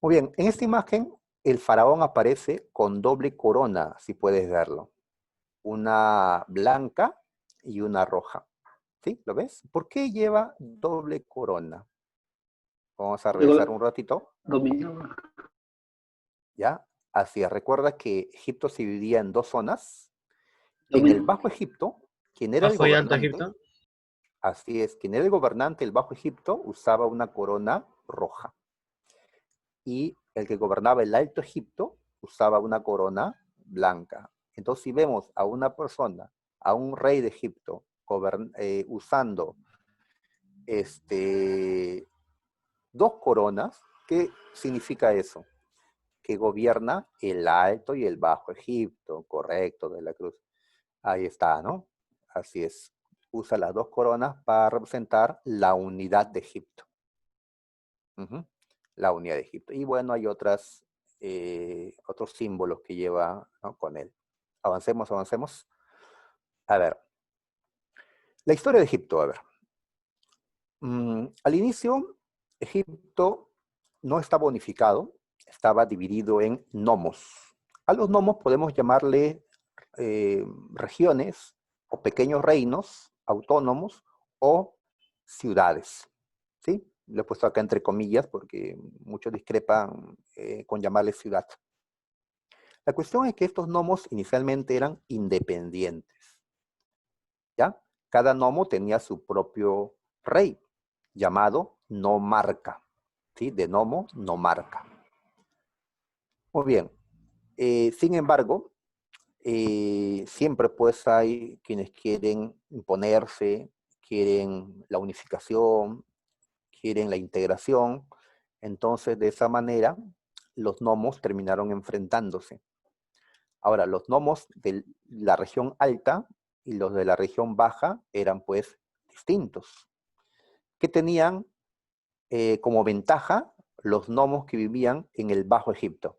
Muy bien, en esta imagen el faraón aparece con doble corona, si puedes verlo. Una blanca y una roja. ¿Sí? ¿Lo ves? ¿Por qué lleva doble corona? Vamos a revisar un ratito. Dominio. ¿Ya? Así es. Recuerda que Egipto se dividía en dos zonas. En el Dominio. Bajo Egipto, quien era el Bajo y Alto gobernante, Egipto. así es, quien era el gobernante del Bajo Egipto usaba una corona roja. Y el que gobernaba el Alto Egipto usaba una corona blanca. Entonces, si vemos a una persona, a un rey de Egipto, usando dos coronas, ¿qué significa eso? Que gobierna el Alto y el Bajo Egipto, correcto, de la Cruz. Ahí está, ¿no? Así es. Usa las dos coronas para representar la unidad de Egipto. Uh-huh. La unidad de Egipto. Y bueno, hay otros símbolos que lleva, ¿no?, con él. Avancemos, avancemos. A ver. La historia de Egipto, a ver. Al inicio, Egipto no estaba unificado, estaba dividido en nomos. A los nomos podemos llamarle regiones o pequeños reinos autónomos o ciudades. ¿Sí? Lo he puesto acá entre comillas porque muchos discrepan con llamarle ciudad. La cuestión es que estos nomos inicialmente eran independientes. ¿Ya? Cada nomo tenía su propio rey, llamado nomarca. ¿Sí? De nomo, nomarca. Muy bien. Sin embargo, siempre pues hay quienes quieren imponerse, quieren la unificación, quieren la integración. Entonces, de esa manera, los nomos terminaron enfrentándose. Ahora, los nomos de la región alta y los de la región baja eran pues distintos. ¿Qué tenían como ventaja los nomos que vivían en el Bajo Egipto?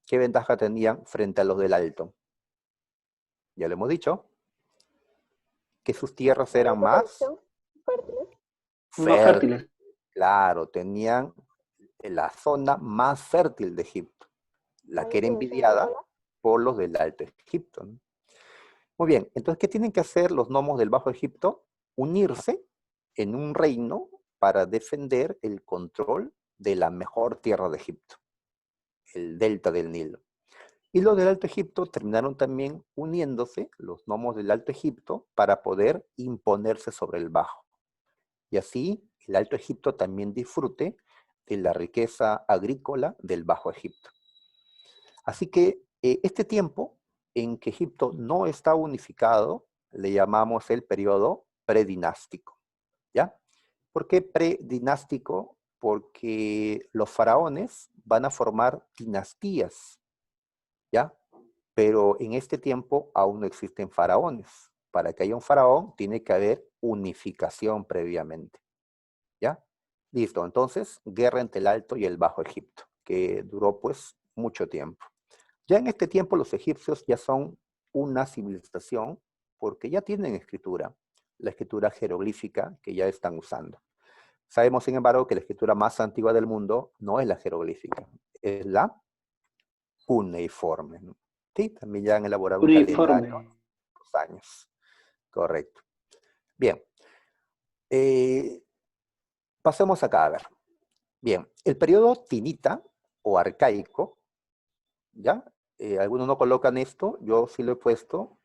¿Qué ventaja tenían frente a los del Alto? Ya lo hemos dicho, que sus tierras eran más Más fértiles. fértiles. Claro, tenían la zona más fértil de Egipto, la que era envidiada por los del Alto Egipto, ¿no? Muy bien, entonces, ¿qué tienen que hacer los nomos del Bajo Egipto? Unirse en un reino para defender el control de la mejor tierra de Egipto, el delta del Nilo. Y los del Alto Egipto terminaron también uniéndose, los nomos del Alto Egipto, para poder imponerse sobre el Bajo. Y así el Alto Egipto también disfrute de la riqueza agrícola del Bajo Egipto. Así que este tiempo en que Egipto no está unificado, le llamamos el periodo predinástico, ¿ya? ¿Por qué predinástico? Porque los faraones van a formar dinastías, ¿ya? Pero en este tiempo aún no existen faraones. Para que haya un faraón, tiene que haber unificación previamente, ¿ya? Listo, entonces, guerra entre el Alto y el Bajo Egipto, que duró pues mucho tiempo. Ya en este tiempo los egipcios ya son una civilización porque ya tienen escritura, la escritura jeroglífica que ya están usando. Sabemos, sin embargo, que la escritura más antigua del mundo no es la jeroglífica, es la cuneiforme, ¿no? Sí, también ya han elaborado un Uniforme. calendario de los años. Correcto. Bien. Pasemos acá a ver. Bien, el periodo tinita o arcaico, ¿ya? Algunos no colocan esto, yo sí lo he puesto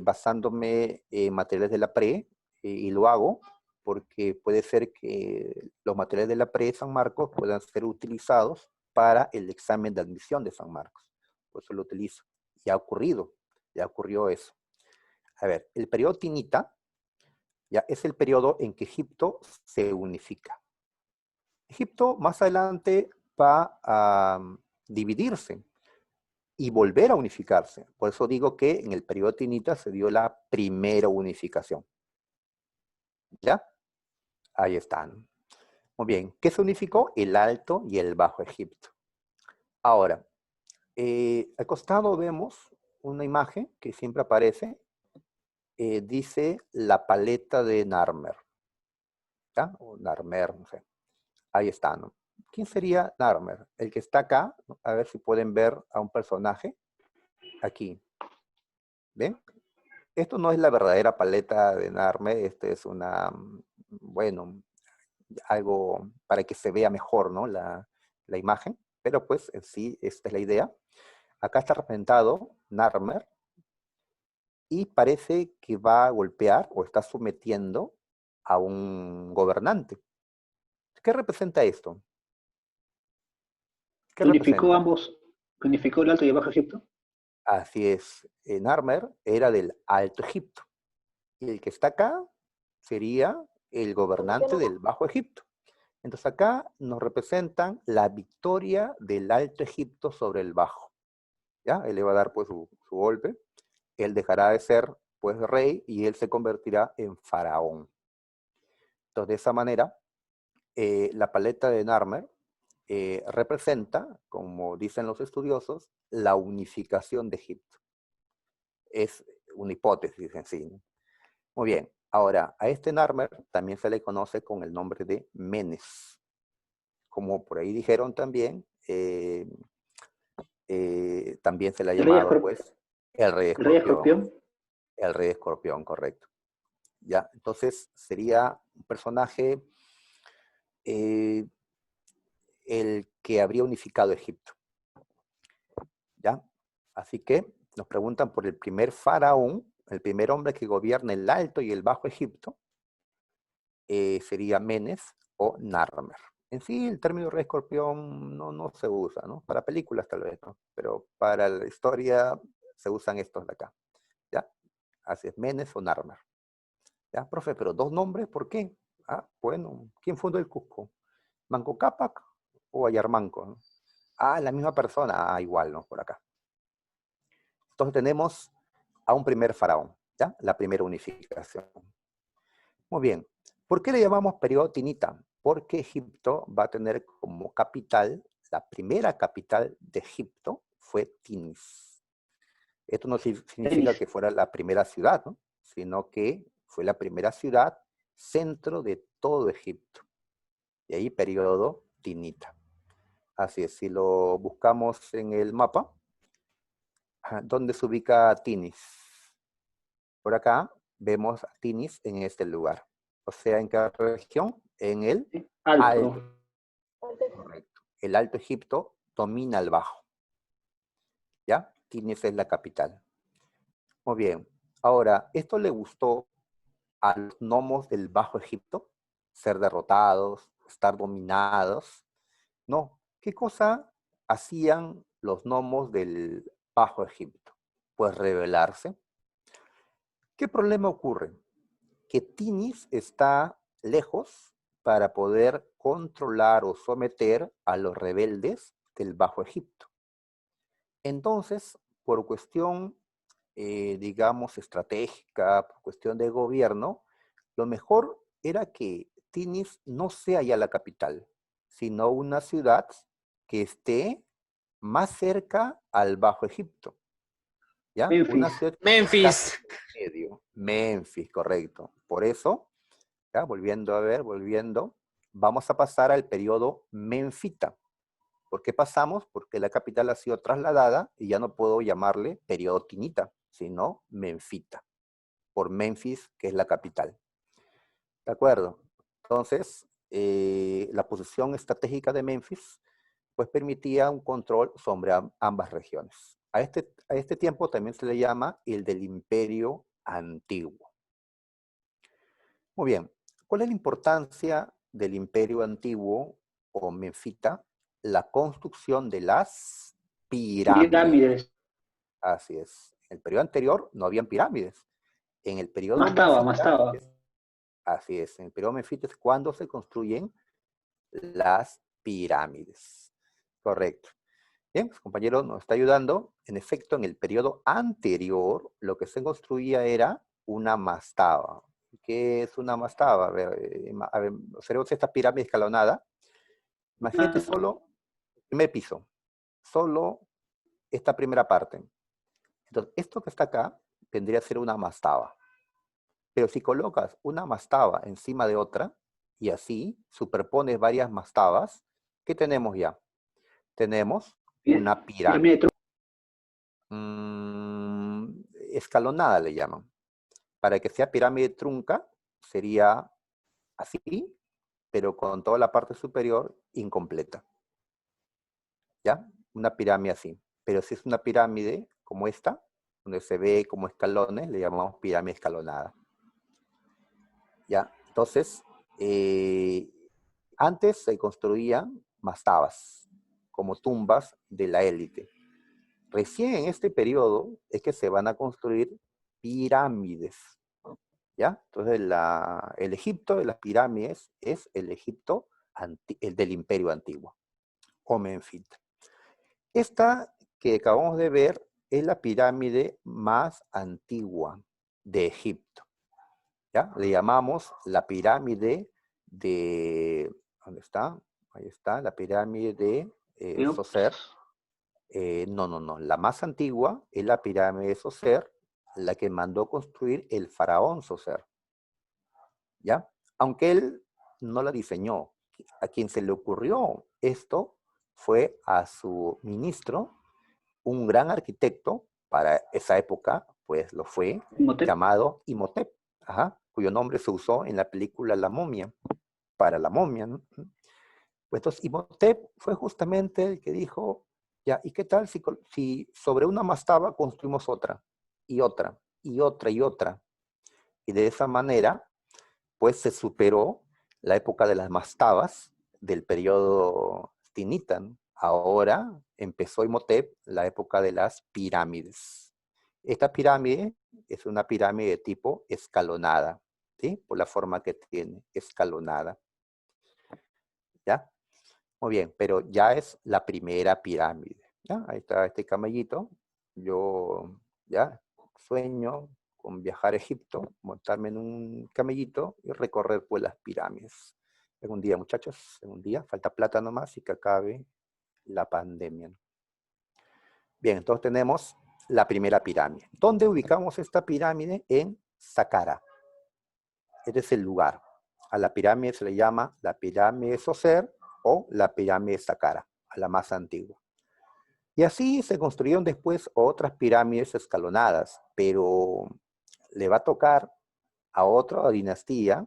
basándome en materiales de la pre y lo hago porque puede ser que los materiales de la pre de San Marcos puedan ser utilizados para el examen de admisión de San Marcos. Por eso lo utilizo. Ya ha ocurrido, ya ocurrió eso. A ver, el periodo tinita ya es el periodo en que Egipto se unifica. Egipto más adelante va a dividirse y volver a unificarse. Por eso digo que en el periodo tinita se dio la primera unificación. ¿Ya? Ahí están. Muy bien. ¿Qué se unificó? El Alto y el Bajo Egipto. Ahora, al costado vemos una imagen que siempre aparece. Dice la paleta de Narmer. ¿Ya? O Narmer, no sé. Ahí está, ¿no? ¿Quién sería Narmer? El que está acá, ¿no? A ver si pueden ver a un personaje. Aquí. ¿Ven? Esto no es la verdadera paleta de Narmer, este es una, bueno, algo para que se vea mejor, ¿no? La imagen, pero pues en sí, esta es la idea. Acá está representado Narmer y parece que va a golpear o está sometiendo a un gobernante. ¿Qué representa esto? ¿Qué Unificó representa? ambos, unificó el Alto y el Bajo Egipto. Así es, Narmer era del Alto Egipto. Y el que está acá sería el gobernante del Bajo Egipto. Entonces acá nos representan la victoria del Alto Egipto sobre el Bajo. ¿Ya? Él le va a dar pues su golpe. Él dejará de ser pues rey y él se convertirá en faraón. Entonces de esa manera, la paleta de Narmer representa, como dicen los estudiosos, la unificación de Egipto. Es una hipótesis en sí, ¿no? Muy bien. Ahora, a este Narmer también se le conoce con el nombre de Menes. Como por ahí dijeron también, también se le ha El rey, llamado, pues, el rey el rey escorpión. escorpión. El rey escorpión, correcto. ¿Ya? Entonces, sería un personaje eh, el que habría unificado Egipto. ¿Ya? Así que nos preguntan por el primer faraón, el primer hombre que gobierna el Alto y el Bajo Egipto, sería Menes o Narmer. En sí, el término rey escorpión no se usa, ¿no? Para películas tal vez, ¿no? Pero para la historia se usan estos de acá, ¿ya? Así es, Menes o Narmer. ¿Ya, profe? Pero dos nombres, ¿por qué? Ah, bueno, ¿quién fundó el Cusco? ¿Manco Cápac o Ayarmanco, ¿no? Ah, la misma persona. Ah, igual, ¿no? Por acá. Entonces tenemos a un primer faraón, ¿ya? La primera unificación. Muy bien. ¿Por qué le llamamos periodo tinita? Porque Egipto va a tener como capital, la primera capital de Egipto fue Tinis. Esto no significa Tenis. que fuera la primera ciudad, ¿no? Sino que fue la primera ciudad centro de todo Egipto. Y ahí periodo tinita. Así es, si lo buscamos en el mapa, ¿dónde se ubica Tinis? Por acá vemos a Tinis en este lugar. O sea, ¿en qué región? En el Alto. Alto. Correcto. El Alto Egipto domina el Bajo. ¿Ya? Tinis es la capital. Muy bien. Ahora, ¿esto le gustó a los gnomos del Bajo Egipto? Ser derrotados, estar dominados. No. ¿Qué cosa hacían los gnomos del Bajo Egipto? Pues rebelarse. ¿Qué problema ocurre? Que Tinis está lejos para poder controlar o someter a los rebeldes del Bajo Egipto. Entonces, por cuestión, digamos, estratégica, por cuestión de gobierno, lo mejor era que Tinis no sea ya la capital, sino una ciudad que esté más cerca al Bajo Egipto. ¿Ya? Memphis. Una ciudad Memphis. medio. Memphis, correcto. Por eso, ¿ya? Volviendo, vamos a pasar al periodo menfita. ¿Por qué pasamos? Porque la capital ha sido trasladada y ya no puedo llamarle periodo tinita, sino menfita, por Memphis, que es la capital. ¿De acuerdo? Entonces, la posición estratégica de Memphis pues permitía un control sobre ambas regiones. A este tiempo también se le llama el del Imperio Antiguo. Muy bien, ¿cuál es la importancia del Imperio Antiguo o menfita? La construcción de las pirámides. Pirámides. Así es. En el periodo anterior no habían pirámides. En el periodo Mastaba, menfita, mastaba. así es, en el periodo menfita es cuando se construyen las pirámides. Correcto. Bien, pues, compañero nos está ayudando. En efecto, en el periodo anterior, lo que se construía era una mastaba. ¿Qué es una mastaba? A ver, observemos esta pirámide escalonada. Imagínate solo el primer piso, solo esta primera parte. Entonces, esto que está acá vendría a ser una mastaba. Pero si colocas una mastaba encima de otra, y así superpones varias mastabas, ¿qué tenemos ya? Tenemos una pirámide. Escalonada le llaman. Para que sea pirámide trunca, sería así, pero con toda la parte superior incompleta. ¿Ya? Una pirámide así. Pero si es una pirámide como esta, donde se ve como escalones, le llamamos pirámide escalonada. ¿Ya? Entonces, antes se construían mastabas, como tumbas de la élite. Recién en este periodo es que se van a construir pirámides. ¿Ya? Entonces, el Egipto de las pirámides es el Egipto el del Imperio Antiguo, o Menfit. Esta que acabamos de ver es la pirámide más antigua de Egipto. ¿Ya? Le llamamos la pirámide de... ¿Dónde está? Ahí está, la pirámide de Soser. No. La más antigua es la pirámide de Soser, la que mandó construir el faraón Soser. ¿Ya? Aunque él no la diseñó. A quien se le ocurrió esto fue a su ministro, un gran arquitecto para esa época, pues lo fue, Imhotep. llamado Imhotep, cuyo nombre se usó en la película La Momia, para la momia, ¿no? Pues entonces Imhotep fue justamente el que dijo, ya, ¿y qué tal si sobre una mastaba construimos otra, y otra, y otra, y otra? Y de esa manera, pues se superó la época de las mastabas del periodo tinita, ¿no? Ahora empezó Imhotep la época de las pirámides. Esta pirámide es una pirámide de tipo escalonada, ¿sí? Por la forma que tiene, escalonada. ¿Ya? Muy bien, pero ya es la primera pirámide. ¿Ya? Ahí está este camellito. Yo ya sueño con viajar a Egipto, montarme en un camellito y recorrer pues las pirámides. En un día, muchachos, en un día, falta plata nomás y que acabe la pandemia. Bien, entonces tenemos la primera pirámide. ¿Dónde ubicamos esta pirámide? En Saqqara. Este es el lugar. A la pirámide se le llama la pirámide de Soser o la pirámide de Saqqara, a la más antigua. Y así se construyeron después otras pirámides escalonadas, pero le va a tocar a otra dinastía,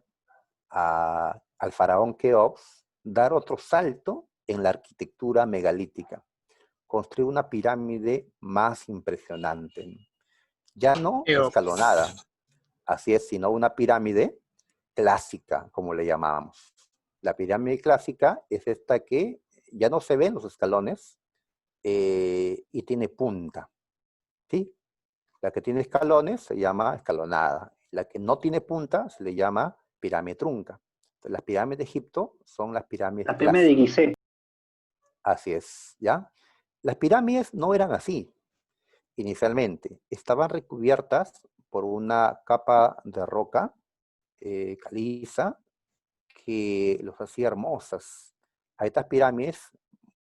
al faraón Keops, dar otro salto en la arquitectura megalítica. Construir una pirámide más impresionante. Ya no escalonada, así es, sino una pirámide clásica, como le llamábamos. La pirámide clásica es esta que ya no se ven los escalones y tiene punta, ¿sí? La que tiene escalones se llama escalonada. La que no tiene punta se le llama pirámide trunca. Entonces, las pirámides de Egipto son las pirámides La pirámide de clásicas. Gizeh. Así es, ¿ya? Las pirámides no eran así inicialmente. Estaban recubiertas por una capa de roca caliza que los hacía hermosas. A estas pirámides,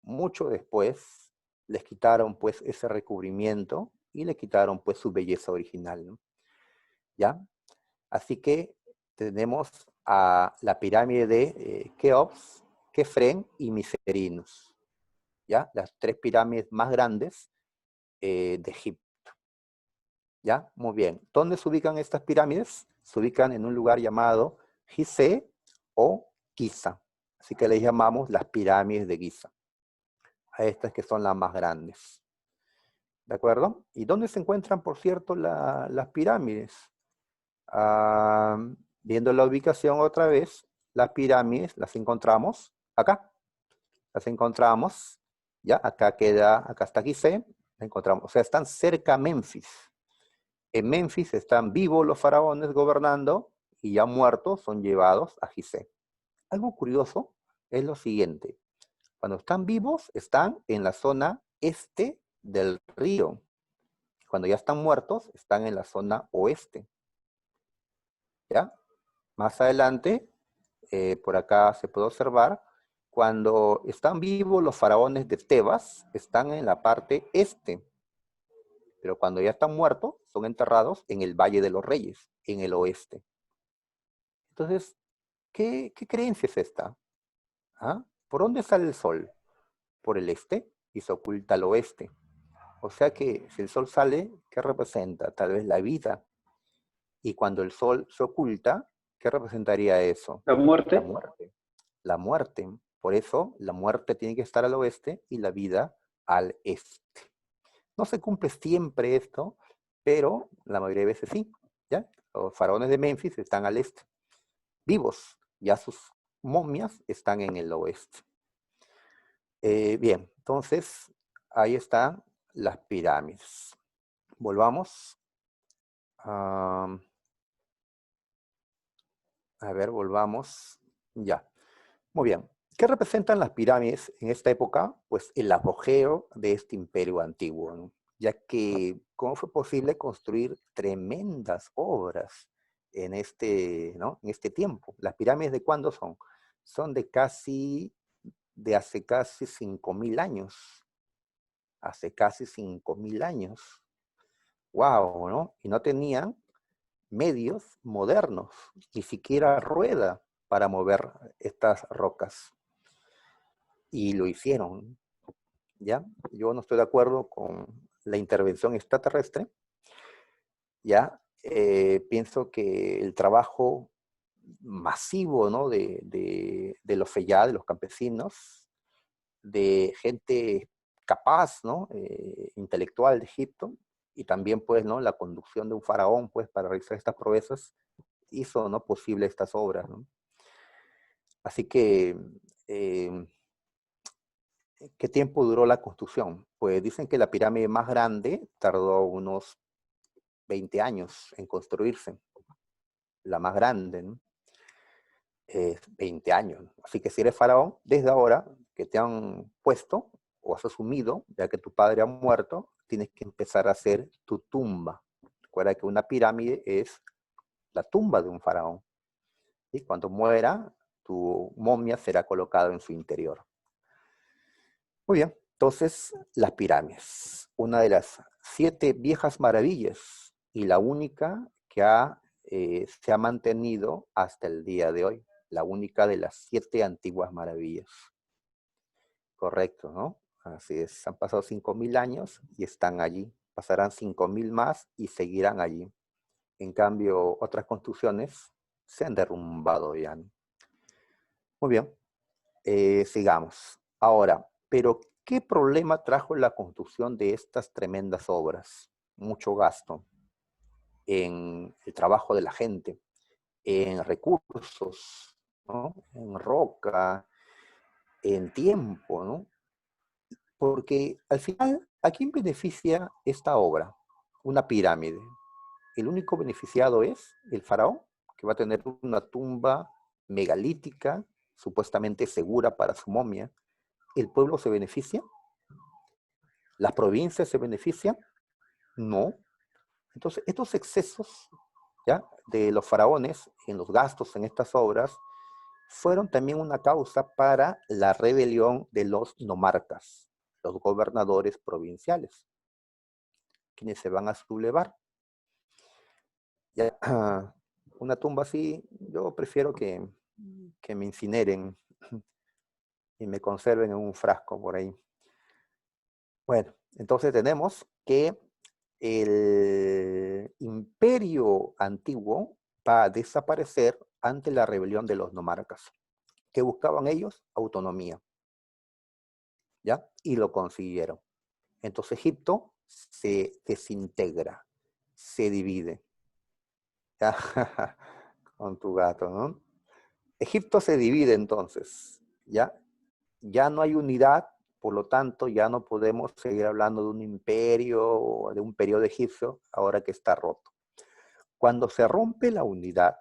mucho después, les quitaron pues ese recubrimiento y le quitaron pues su belleza original, ¿no? ¿Ya? Así que tenemos a la pirámide de Keops, Kefren y Miserinus, ¿ya? Las tres pirámides más grandes de Egipto. ¿Ya? Muy bien. ¿Dónde se ubican estas pirámides? Se ubican en un lugar llamado Gizeh o Giza. Así que les llamamos las pirámides de Giza. A estas que son las más grandes. ¿De acuerdo? ¿Y dónde se encuentran, por cierto, las pirámides? Viendo la ubicación otra vez, las pirámides las encontramos acá. Las encontramos, ¿ya? Acá está Gizeh, la encontramos. O sea, están cerca a Memphis. En Memphis están vivos los faraones gobernando y ya muertos son llevados a Gizeh. Algo curioso es lo siguiente. Cuando están vivos, están en la zona este del río. Cuando ya están muertos, están en la zona oeste. ¿Ya? Más adelante, por acá se puede observar, cuando están vivos los faraones de Tebas, están en la parte este. Pero cuando ya están muertos, son enterrados en el Valle de los Reyes, en el oeste. Entonces, ¿qué creencia es esta? ¿Ah? ¿Por dónde sale el sol? Por el este y se oculta al oeste. O sea que si el sol sale, ¿qué representa? Tal vez la vida. Y cuando el sol se oculta, ¿qué representaría eso? La La muerte. muerte. La muerte. Por eso la muerte tiene que estar al oeste y la vida al este. No se cumple siempre esto, pero la mayoría de veces sí. ¿Ya? Los faraones de Memphis están al este, vivos. Ya sus momias están en el oeste. Bien, entonces ahí están las pirámides. Volvamos. A ver, volvamos. Ya. Muy bien. ¿Qué representan las pirámides en esta época? Pues el apogeo de este imperio antiguo, ¿no? Ya que cómo fue posible construir tremendas obras en ¿no? En este tiempo. ¿Las pirámides de cuándo son? Son de hace casi 5.000 años. Hace casi 5.000 años. ¡Wow! ¿No? Y no tenían medios modernos, ni siquiera rueda para mover estas rocas. Y lo hicieron, ¿ya? Yo no estoy de acuerdo con la intervención extraterrestre, ¿ya? Pienso que el trabajo masivo, ¿no? de los FEYA, de los campesinos, de gente capaz, ¿no? Intelectual de Egipto, y también, pues, ¿no? La conducción de un faraón, pues, para realizar estas proezas, hizo, ¿no? Posible estas obras, ¿no? Así que, ¿qué tiempo duró la construcción? Pues dicen que la pirámide más grande tardó unos 20 años en construirse, la más grande, ¿no? 20 años. Así que si eres faraón, desde ahora que te han puesto o has asumido, ya que tu padre ha muerto, tienes que empezar a hacer tu tumba. Recuerda que una pirámide es la tumba de un faraón. Y cuando muera, tu momia será colocada en su interior. Muy bien, entonces las pirámides, una de las 7 viejas maravillas y la única que se ha mantenido hasta el día de hoy, la única de las 7 antiguas maravillas. Correcto, ¿no? Así es, han pasado 5.000 años y están allí, pasarán 5.000 más y seguirán allí. En cambio, otras construcciones se han derrumbado ya, ¿no? Muy bien, sigamos. Ahora, pero ¿qué problema trajo la construcción de estas tremendas obras? Mucho gasto en el trabajo de la gente, en recursos, ¿no? En roca, en tiempo, ¿no? Porque al final, ¿a quién beneficia esta obra? una pirámide. El único beneficiado es el faraón, que va a tener una tumba megalítica, supuestamente segura para su momia. ¿El pueblo se beneficia? ¿Las provincias se benefician? No. Entonces, estos excesos, ¿ya?, de los faraones en los gastos en estas obras fueron también una causa para la rebelión de los nomarcas, los gobernadores provinciales, quienes se van a sublevar. Ya, una tumba así, yo prefiero que me incineren y me conserven en un frasco por ahí. Bueno, entonces tenemos que el imperio antiguo va a desaparecer ante la rebelión de los nomarcas. ¿Qué buscaban ellos? Autonomía. ¿Ya? Y lo consiguieron. Entonces Egipto se desintegra, se divide. ¿Ya? Con tu gato, ¿no? Egipto se divide entonces, ¿ya? Ya no hay unidad, por lo tanto ya no podemos seguir hablando de un imperio o de un periodo egipcio ahora que está roto. Cuando se rompe la unidad,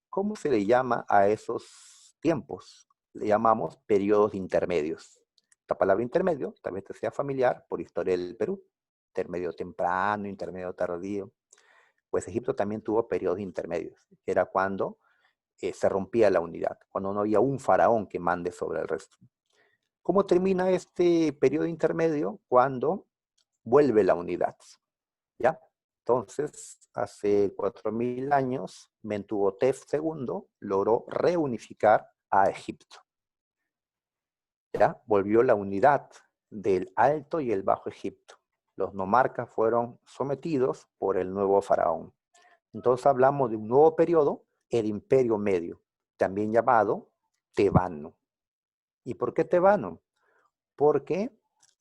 ¿cómo se le llama a esos tiempos? Le llamamos periodos intermedios. La palabra intermedio también te sea familiar por historia del Perú. Intermedio temprano, intermedio tardío. Pues Egipto también tuvo periodos intermedios, que era cuando se rompía la unidad, cuando no había un faraón que mande sobre el resto. ¿Cómo termina este periodo intermedio? Cuando vuelve la unidad, ¿ya? Entonces, hace 4000 años, Mentuhotep II logró reunificar a Egipto, ¿ya? Volvió la unidad del Alto y el Bajo Egipto. Los nomarcas fueron sometidos por el nuevo faraón. Entonces hablamos de un nuevo periodo, el Imperio Medio, también llamado tebano. ¿Y por qué tebano? Porque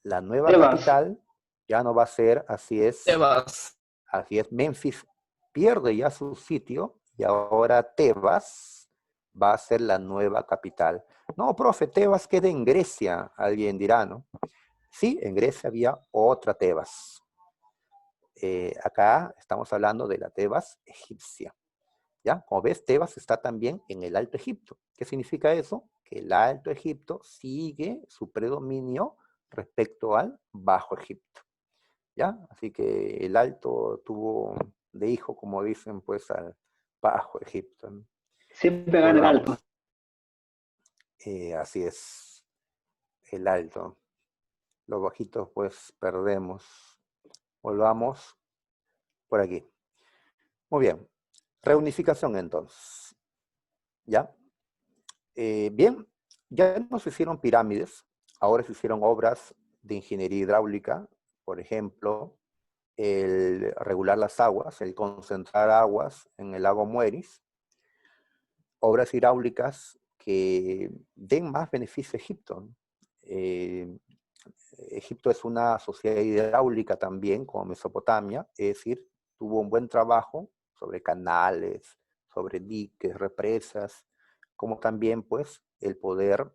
la nueva Tebas. capital ya no va a ser, así es, Memphis pierde ya su sitio y ahora Tebas va a ser la nueva capital. No, profe, Tebas queda en Grecia, alguien dirá, ¿no? Sí, en Grecia había otra Tebas. Acá estamos hablando de la Tebas egipcia. ¿Ya? Como ves, Tebas está también en el Alto Egipto. ¿Qué significa eso? Que el Alto Egipto sigue su predominio respecto al Bajo Egipto. ¿Ya? Así que el Alto tuvo de hijo, como dicen, pues al Bajo Egipto, ¿no? Siempre gana el Volvamos. alto. Así es, el Alto. Los bajitos, pues perdemos. Volvamos por aquí. Muy bien. Reunificación entonces. ¿Ya? Bien, ya no se hicieron pirámides, ahora se hicieron obras de ingeniería hidráulica, por ejemplo, el regular las aguas, el concentrar aguas en el lago Mueris, obras hidráulicas que den más beneficio a Egipto, ¿no? Egipto es una sociedad hidráulica también, como Mesopotamia, es decir, tuvo un buen trabajo sobre canales, sobre diques, represas, como también pues el poder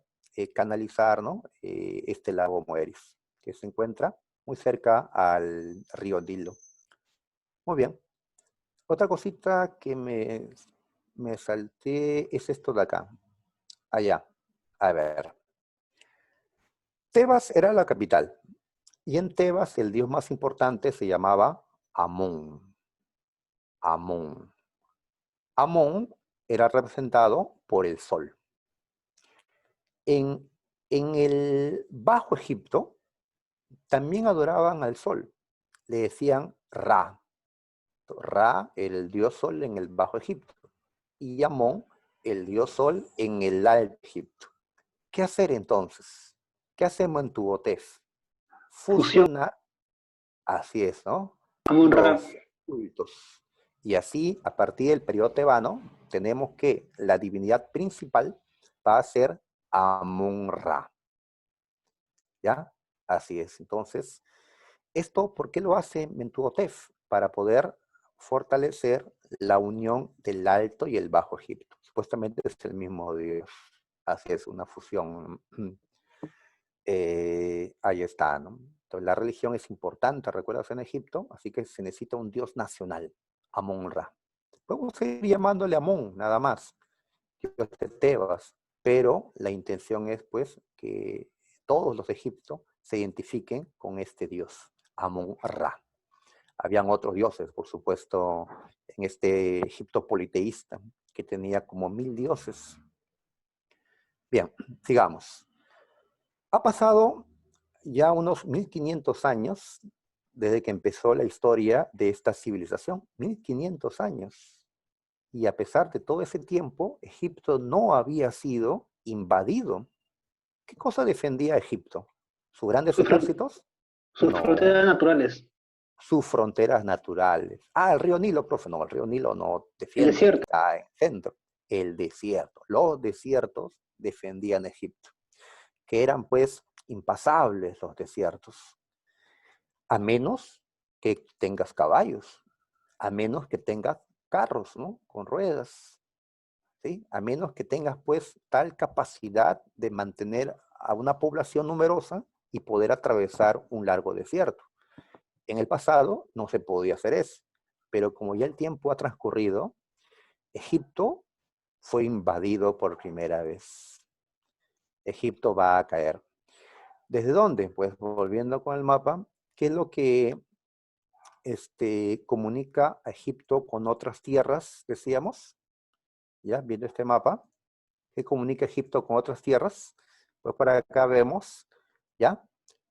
canalizar, ¿no? Este lago Moeris, que se encuentra muy cerca al río Nilo. Muy bien. Otra cosita que me salté es esto de acá. Allá. A ver. Tebas era la capital. Y en Tebas el dios más importante se llamaba Amón. Amón. Amón era representado por el sol. En el Bajo Egipto también adoraban al sol. Le decían Ra. Ra, el dios sol en el Bajo Egipto. Y Amón, el dios sol en el Alto Egipto. ¿Qué hacer entonces? ¿Qué hacemos en Mentuhotep? Fusión. Fusionar, así es, ¿no? Amun-Ra. Los cultos. Y así, a partir del periodo tebano, tenemos que la divinidad principal va a ser Amon-Ra. ¿Ya? Así es. Entonces, ¿esto por qué lo hace Mentuhotep? Para poder fortalecer la unión del Alto y el Bajo Egipto. Supuestamente es el mismo Dios. Así es, una fusión. Ahí está, ¿no? Entonces, la religión es importante, recuerdas, en Egipto, así que se necesita un dios nacional, Amón-Ra. Podemos seguir llamándole Amón, nada más, dios de Tebas, pero la intención es, pues, que todos los de Egipto se identifiquen con este dios, Amón-Ra. Habían otros dioses, por supuesto, en este Egipto politeísta, que tenía como 1000 dioses. Bien, sigamos. Ha pasado ya unos 1500 años desde que empezó la historia de esta civilización. 1500 años. Y a pesar de todo ese tiempo, Egipto no había sido invadido. ¿Qué cosa defendía Egipto? ¿Sus grandes Sus, fron- ejércitos? sus No. fronteras naturales. Sus fronteras naturales. Ah, el río Nilo, profe. No, el río Nilo no El defiende, desierto. está en el centro. El desierto. Los desiertos defendían Egipto, que eran pues impasables los desiertos, a menos que tengas caballos, a menos que tengas carros, ¿no? Con ruedas, ¿sí? A menos que tengas pues tal capacidad de mantener a una población numerosa y poder atravesar un largo desierto. En el pasado no se podía hacer eso, pero como ya el tiempo ha transcurrido, Egipto fue invadido por primera vez. Egipto va a caer. ¿Desde dónde? Pues volviendo con el mapa, ¿qué es lo que comunica a Egipto con otras tierras, decíamos? ¿Ya? Viendo este mapa, ¿qué comunica Egipto con otras tierras? Pues para acá vemos, ¿ya?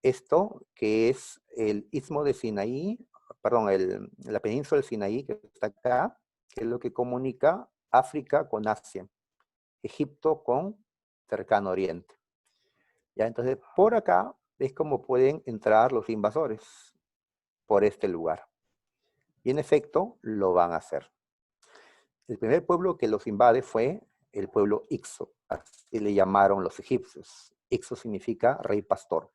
Esto que es el istmo de Sinaí, perdón, la península del Sinaí que está acá, que es lo que comunica África con Asia, Egipto con Cercano Oriente. ¿Ya? Entonces, por acá es como pueden entrar los invasores, por este lugar. Y en efecto, lo van a hacer. El primer pueblo que los invade fue el pueblo Ixo, así le llamaron los egipcios. Ixo significa rey pastor.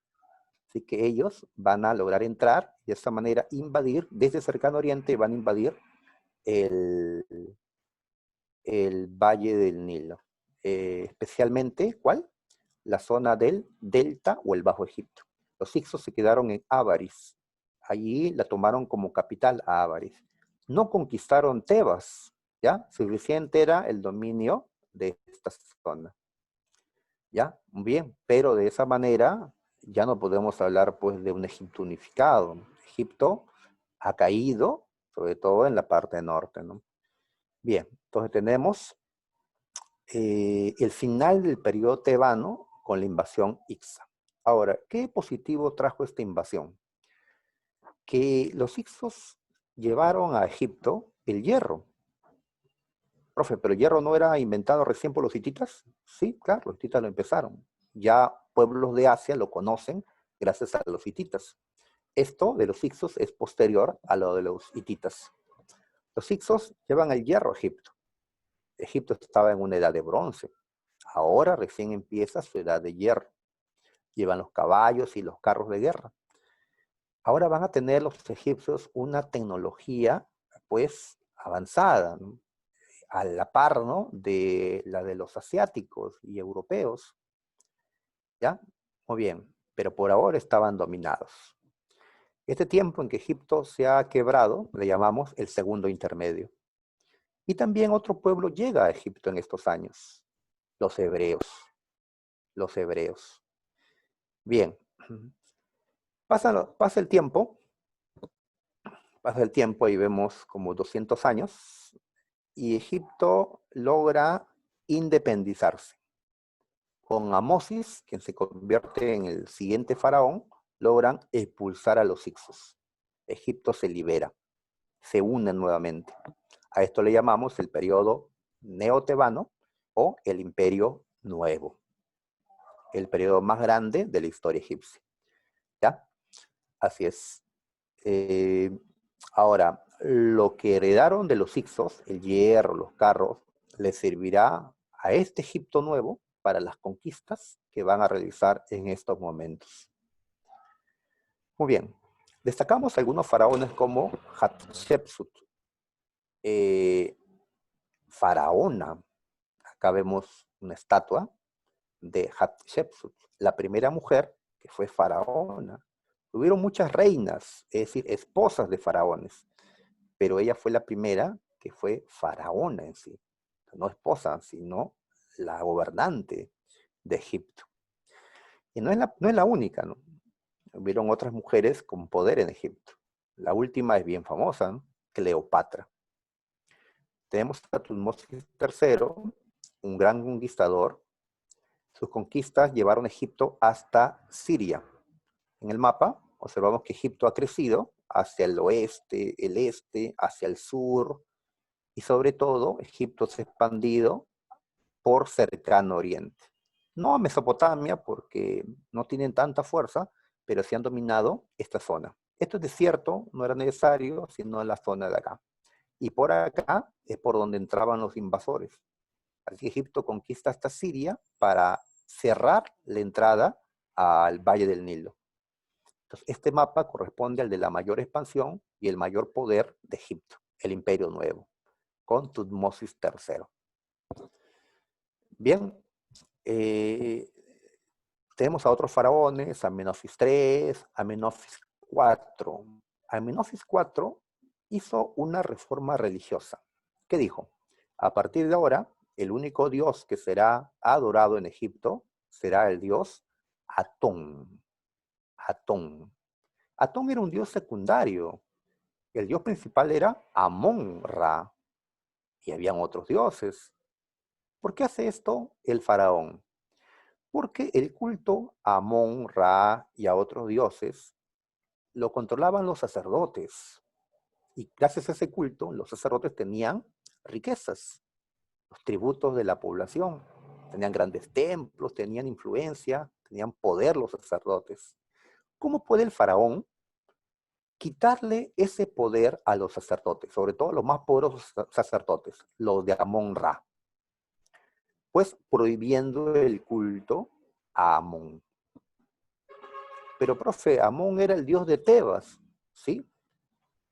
Así que ellos van a lograr entrar y de esta manera invadir, desde Cercano Oriente van a invadir el, el Valle del Nilo. Especialmente, ¿cuál? La zona del Delta o el Bajo Egipto. Los Ixos se quedaron en Avaris. Allí la tomaron como capital a Avaris. No conquistaron Tebas, ¿ya? Suficiente era el dominio de esta zona. ¿Ya? Bien, pero de esa manera ya no podemos hablar pues de un Egipto unificado. Egipto ha caído, sobre todo en la parte norte, ¿no? Bien, entonces tenemos el final del periodo tebano con la invasión Ixta. Ahora, ¿qué positivo trajo esta invasión? Que los Ixos llevaron a Egipto el hierro. Profe, ¿pero el hierro no era inventado recién por los hititas? Sí, claro, los hititas lo empezaron. Ya pueblos de Asia lo conocen gracias a los hititas. Esto de los Ixos es posterior a lo de los hititas. Los Ixos llevan el hierro a Egipto. Egipto estaba en una edad de bronce. Ahora recién empieza su edad de hierro. Llevan los caballos y los carros de guerra. Ahora van a tener los egipcios una tecnología, pues, avanzada, ¿no? A la par, ¿no? De la de los asiáticos y europeos, ¿ya? Muy bien, pero por ahora estaban dominados. Este tiempo en que Egipto se ha quebrado, le llamamos el segundo intermedio. Y también otro pueblo llega a Egipto en estos años, los hebreos. Los hebreos. Bien, pasa el tiempo y vemos como 200 años, y Egipto logra independizarse. Con Amosis, quien se convierte en el siguiente faraón, logran expulsar a los Hicsos. Egipto se libera, se une nuevamente. A esto le llamamos el periodo neotebano o el Imperio Nuevo, el periodo más grande de la historia egipcia. ¿Ya? Así es. Ahora, lo que heredaron de los Hicsos, el hierro, los carros, les servirá a este Egipto nuevo para las conquistas que van a realizar en estos momentos. Muy bien. Destacamos algunos faraones como Hatshepsut, faraona. Acá vemos una estatua de Hatshepsut, la primera mujer que fue faraona. Hubieron muchas reinas, es decir, esposas de faraones, pero ella fue la primera que fue faraona en sí. No esposa, sino la gobernante de Egipto. Y no es la única, ¿no? Hubieron otras mujeres con poder en Egipto. La última es bien famosa, ¿no? Cleopatra. Tenemos a Tutmosis III, un gran conquistador. Sus conquistas llevaron a Egipto hasta Siria. En el mapa observamos que Egipto ha crecido hacia el oeste, el este, hacia el sur, y sobre todo Egipto se ha expandido por cercano oriente. No a Mesopotamia, porque no tienen tanta fuerza, pero sí han dominado esta zona. Esto es desierto, no era necesario, sino en la zona de acá. Y por acá es por donde entraban los invasores. Así que Egipto conquista hasta Siria para cerrar la entrada al Valle del Nilo. Entonces, este mapa corresponde al de la mayor expansión y el mayor poder de Egipto, el Imperio Nuevo, con Tutmosis III. Bien, tenemos a otros faraones, Amenofis III, Amenofis IV. Amenofis IV hizo una reforma religiosa. ¿Qué dijo? A partir de ahora, el único dios que será adorado en Egipto será el dios Atón. Atón. Atón era un dios secundario. El dios principal era Amón-Ra. Y habían otros dioses. ¿Por qué hace esto el faraón? Porque el culto a Amón, Ra y a otros dioses lo controlaban los sacerdotes. Y gracias a ese culto, los sacerdotes tenían riquezas, los tributos de la población. Tenían grandes templos, tenían influencia, tenían poder los sacerdotes. ¿Cómo puede el faraón quitarle ese poder a los sacerdotes, sobre todo los más poderosos sacerdotes, los de Amón-Ra? Pues prohibiendo el culto a Amón. Pero, profe, Amón era el dios de Tebas, ¿sí?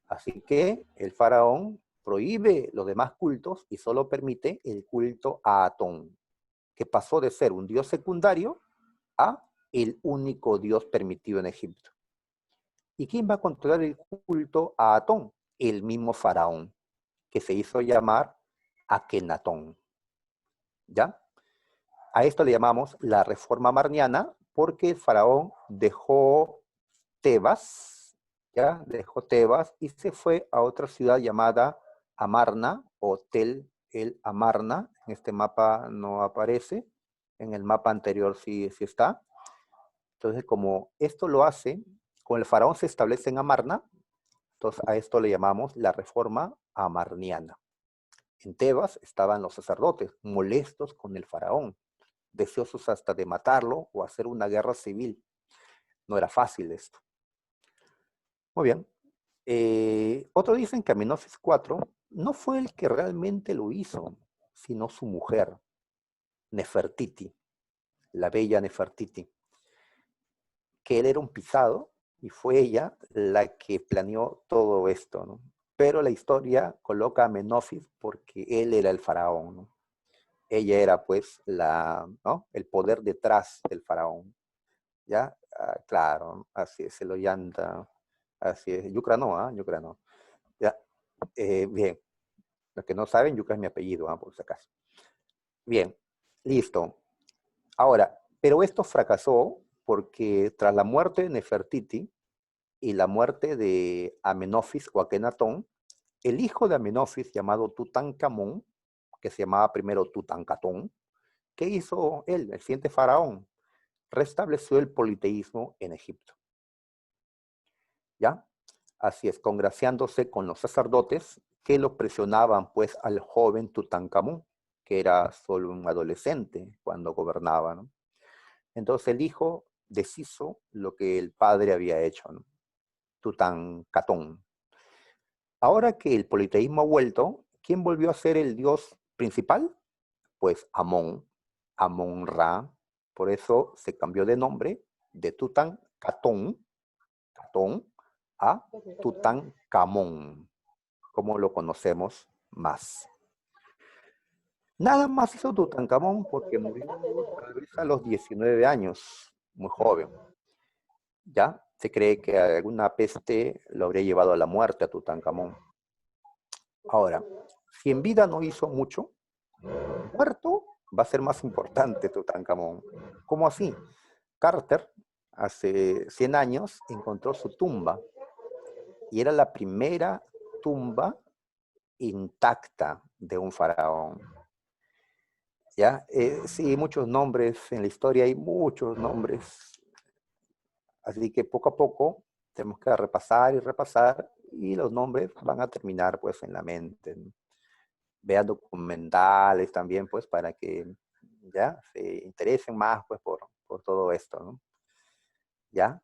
Así que el faraón prohíbe los demás cultos y solo permite el culto a Atón, que pasó de ser un dios secundario a el único dios permitido en Egipto. ¿Y quién va a controlar el culto a Atón? El mismo faraón, que se hizo llamar Akenatón. ¿Ya? A esto le llamamos la reforma marniana, porque el faraón dejó Tebas, ¿ya? Dejó Tebas y se fue a otra ciudad llamada Amarna, o Tel el Amarna. En este mapa no aparece, en el mapa anterior sí está. Entonces, como esto lo hace, como el faraón se establece en Amarna, entonces a esto le llamamos la reforma amarniana. En Tebas estaban los sacerdotes molestos con el faraón, deseosos hasta de matarlo o hacer una guerra civil. No era fácil esto. Muy bien. Otros dicen que Amenofis IV no fue el que realmente lo hizo, sino su mujer, Nefertiti, la bella Nefertiti, que él era un pisado y fue ella la que planeó todo esto, ¿no? Pero la historia coloca a Amenofis porque él era el faraón, ¿no? Ella era pues ¿no? El poder detrás del faraón. ¿Ya? Claro, así es, se lo llanta, así es. Yucra no, Yucra no. ¿Ya? Bien, los que no saben, Yucra es mi apellido, por si acaso. Bien, listo. Ahora, pero esto fracasó porque tras la muerte de Nefertiti y la muerte de Amenofis o Akenatón, el hijo de Amenofis, llamado Tutankamón, que se llamaba primero Tutankatón, ¿qué hizo él, el siguiente faraón? Restableció el politeísmo en Egipto. ¿Ya? Así es, congraciándose con los sacerdotes que lo presionaban pues al joven Tutankamón, que era solo un adolescente cuando gobernaba, ¿no? Entonces el hijo deshizo lo que el padre había hecho, ¿no? Tutankatón. Ahora que el politeísmo ha vuelto, ¿quién volvió a ser el dios principal? Pues Amón, Amón-Ra. Por eso se cambió de nombre de Tutankatón, a Tutankamón, como lo conocemos más. Nada más hizo Tutankamón porque murió tal vez a los 19 años, muy joven. ¿Ya? Se cree que alguna peste lo habría llevado a la muerte a Tutankamón. Ahora, si en vida no hizo mucho, muerto va a ser más importante Tutankamón. ¿Cómo así? Carter, hace 100 años, encontró su tumba y era la primera tumba intacta de un faraón. ¿Ya? Sí, muchos nombres en la historia, hay muchos nombres. Así que poco a poco tenemos que repasar y repasar y los nombres van a terminar pues en la mente, ¿no? Vean documentales también pues para que ya se interesen más pues por todo esto, ¿no? ¿Ya?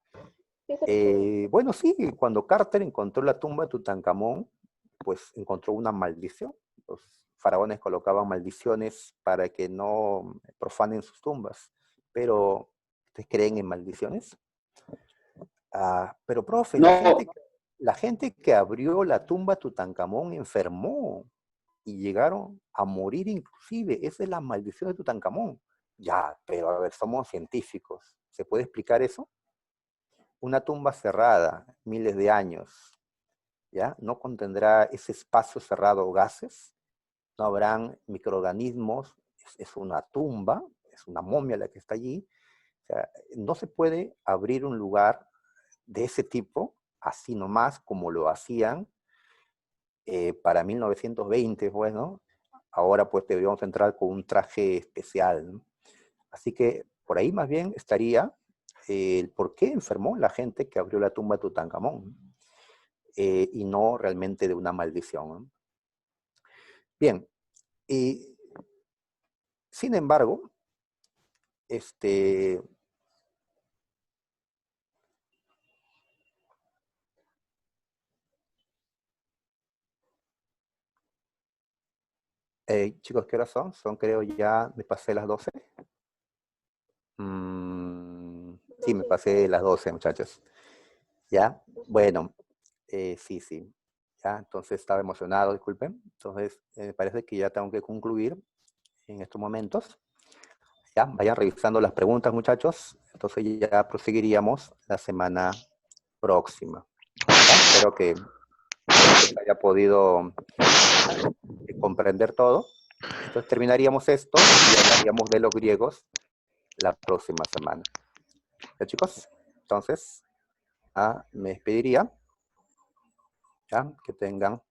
Bueno, sí, cuando Carter encontró la tumba de Tutankamón, pues encontró una maldición. Los faraones colocaban maldiciones para que no profanen sus tumbas. Pero, ¿ustedes creen en maldiciones? Pero, profe, No, la gente que abrió la tumba de Tutankamón enfermó y llegaron a morir inclusive. Esa es la maldición de Tutankamón. Ya, pero a ver, somos científicos. ¿Se puede explicar eso? Una tumba cerrada, miles de años, ¿ya? No contendrá ese espacio cerrado gases, no habrán microorganismos, es una tumba, es una momia la que está allí. O sea, no se puede abrir un lugar de ese tipo, así nomás, como lo hacían para 1920, pues, ¿no? Ahora pues deberíamos entrar con un traje especial, ¿no? Así que por ahí más bien estaría el por qué enfermó la gente que abrió la tumba de Tutankamón, y no realmente de una maldición, ¿no? Bien, y sin embargo, este, chicos, ¿qué horas son? Son creo ya, me pasé las 12. Sí, me pasé las 12, muchachos. ¿Ya? Bueno, sí, sí. Ya, entonces estaba emocionado, disculpen. Entonces, me parece que ya tengo que concluir en estos momentos. Ya, vayan revisando las preguntas, muchachos. Entonces ya proseguiríamos la semana próxima. ¿Ya? Espero que se haya podido comprender todo. Entonces terminaríamos esto y hablaríamos de los griegos la próxima semana. ¿Ya, chicos? Entonces, me despediría. ¿Ya? Que tengan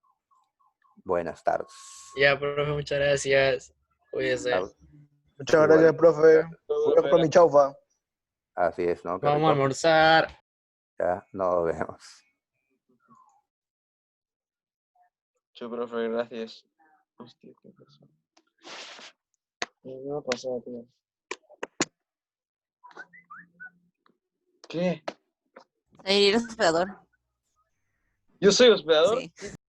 buenas tardes. Ya, profe, muchas gracias. Cuídese. Muchas Igual, gracias, profe. Voy a comer mi chaufa. así es, ¿no? Qué Vamos a rico. almorzar. Ya, nos vemos. Mucho, profe, gracias. Hostia, ¿qué pasó? ¿Qué va a pasar, tío? ¿Qué? Soy el hospedador. ¿Yo soy hospedador? Sí.